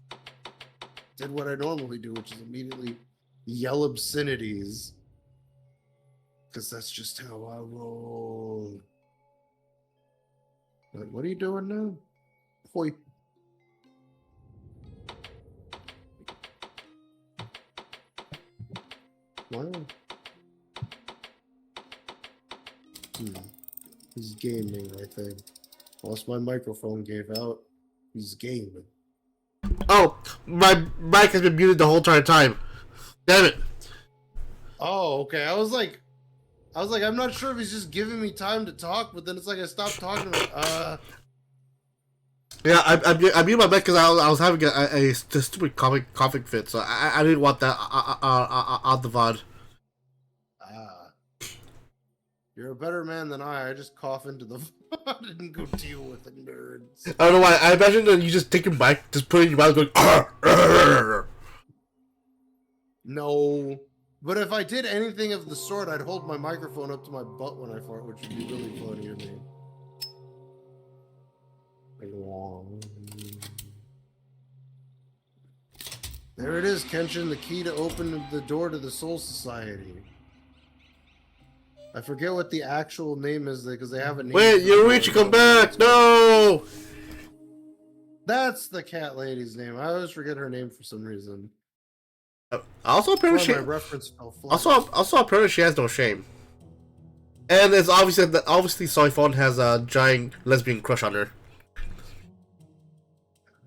did what I normally do, which is immediately yell obscenities. Because that's just how I roll. Like, what are you doing now? Hoi. Wow. He's gaming, I think. Unless my microphone gave out, he's gaming. Oh, my mic has been muted the whole entire time. Damn it. Oh, okay. I was like, I'm not sure if he's just giving me time to talk, but then it's like I stopped talking. Yeah, I muted my mic because I was having a stupid coughing fit, so I didn't want that on the VOD. You're a better man than I just cough into the VOD and go deal with the nerds. I don't know why. I imagine that you just take your mic, just put it in your mouth, going. No, But if I did anything of the sort, I'd hold my microphone up to my butt when I fart, which would be really funny to me. There it is, Kenshin, the key to open the door to the Soul Society. I forget what the actual name is because they have a name. Wait, Yoruichi, come back! No! That's the cat lady's name. I always forget her name for some reason. Also, apparently, my reference fell flat. also, apparently, she has no shame. And it's obvious that Soifon has a giant lesbian crush on her.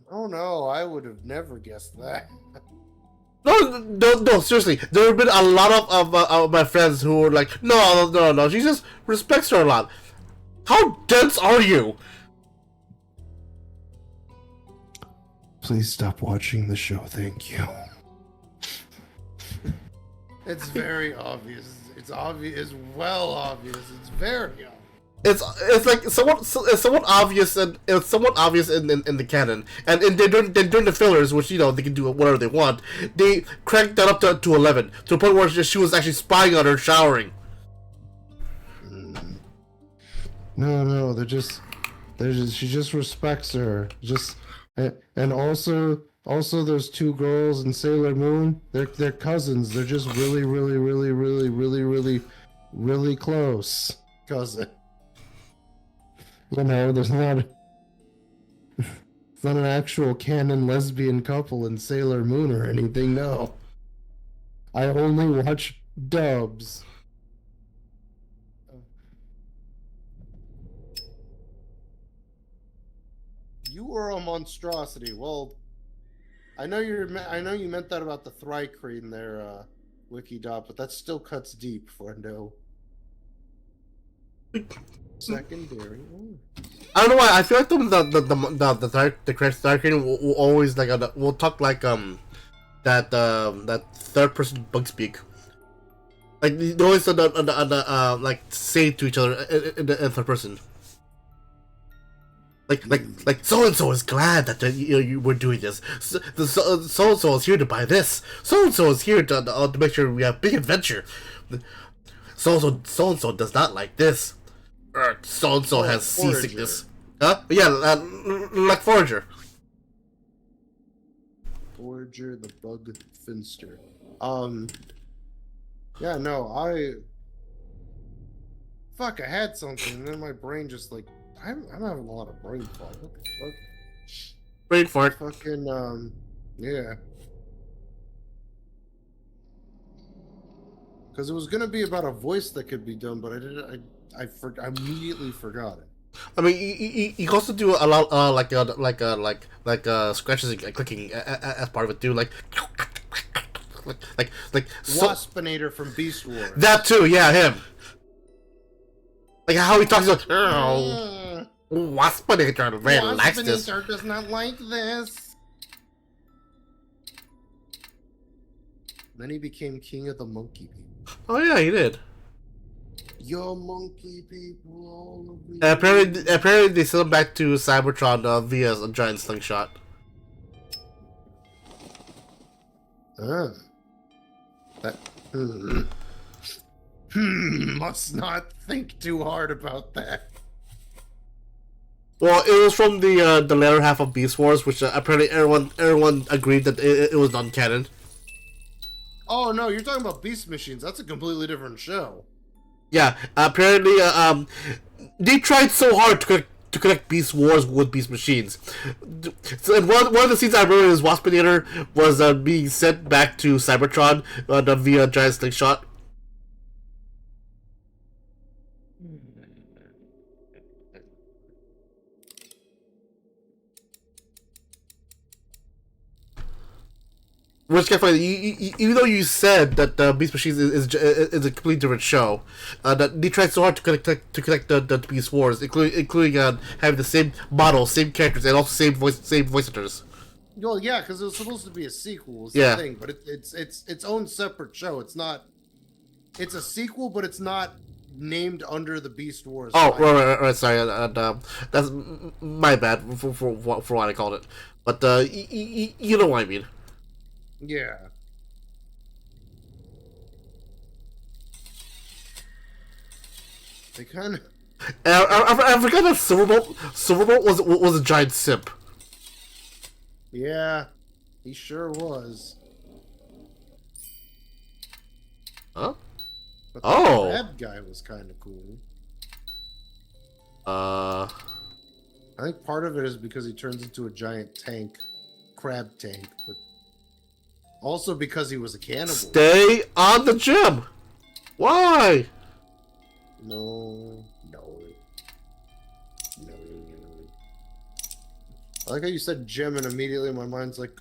Oh no, I would have never guessed that. No, seriously. There have been a lot of my friends who were like, no, she just respects her a lot. How dense are you? Please stop watching the show, thank you. It's very obvious. It's obvious. It's well obvious. It's very obvious. It's like somewhat obvious, and it's somewhat obvious in the canon, and during the fillers, which they can do whatever they want, they cranked that up to 11 to the point where she was actually spying on her showering. No, she just respects her. And also those two girls in Sailor Moon, they're cousins. They're just really close cousin. There's not it's not an actual canon lesbian couple in Sailor Moon or anything, no. I only watch dubs. You are a monstrosity. Well, I know you meant that about the Thri-Kreen there, Wikidot, but that still cuts deep, friendo. Secondary. I don't know why. I feel like the Thri-Kreen will always will talk like that third person bug speak. Like they always like say to each other in third person. Like so and so is glad that you were doing this. So and so is here to buy this. So and so is here to make sure we have big adventure. So and so does not like this. So and so has seasickness. Huh? Yeah, like Forager. Forager the Bug Finster. Yeah, no, I had something, and then my brain just like I'm having a lot of brain fog. What the fuck? Brain fart. Fucking yeah. Because it was gonna be about a voice that could be done, but I immediately forgot it. I mean, you can also do a lot like scratches and clicking as part of it too, like Waspinator from Beast Wars. That too, yeah, him. Like how he talks like, Waspinator very likes this. Waspinator does not like this. Then he became king of the monkey people. Oh yeah, he did. Yo, monkey people, all of me. Apparently they sent him back to Cybertron via a giant slingshot. That. Must not think too hard about that. Well, it was from the latter half of Beast Wars, which apparently everyone agreed that it was non-canon. Oh no, you're talking about Beast Machines. That's a completely different show. Yeah, apparently, they tried so hard to connect Beast Wars with Beast Machines. So one of the scenes I remember is Waspinator was being sent back to Cybertron via giant slingshot. Which kind of funny, even though you said that Beast Machines is a completely different show, that they tried so hard to connect the Beast Wars, including having the same model, same characters, and also same voice actors. Well, yeah, because it was supposed to be a sequel, is yeah. the thing, but it's its own separate show. It's not. It's a sequel, but it's not named under the Beast Wars. Oh, right, sorry, that's my bad for what I called it, but you know what I mean. Yeah. They kind of. And I forgot that Silverbolt was a giant simp. Yeah, he sure was. Huh? But Oh. the crab guy was kind of cool. I think part of it is because he turns into a giant tank, crab tank, but also because he was a cannibal. Stay on the gem. Why? No. I like how you said gem, and immediately my mind's like,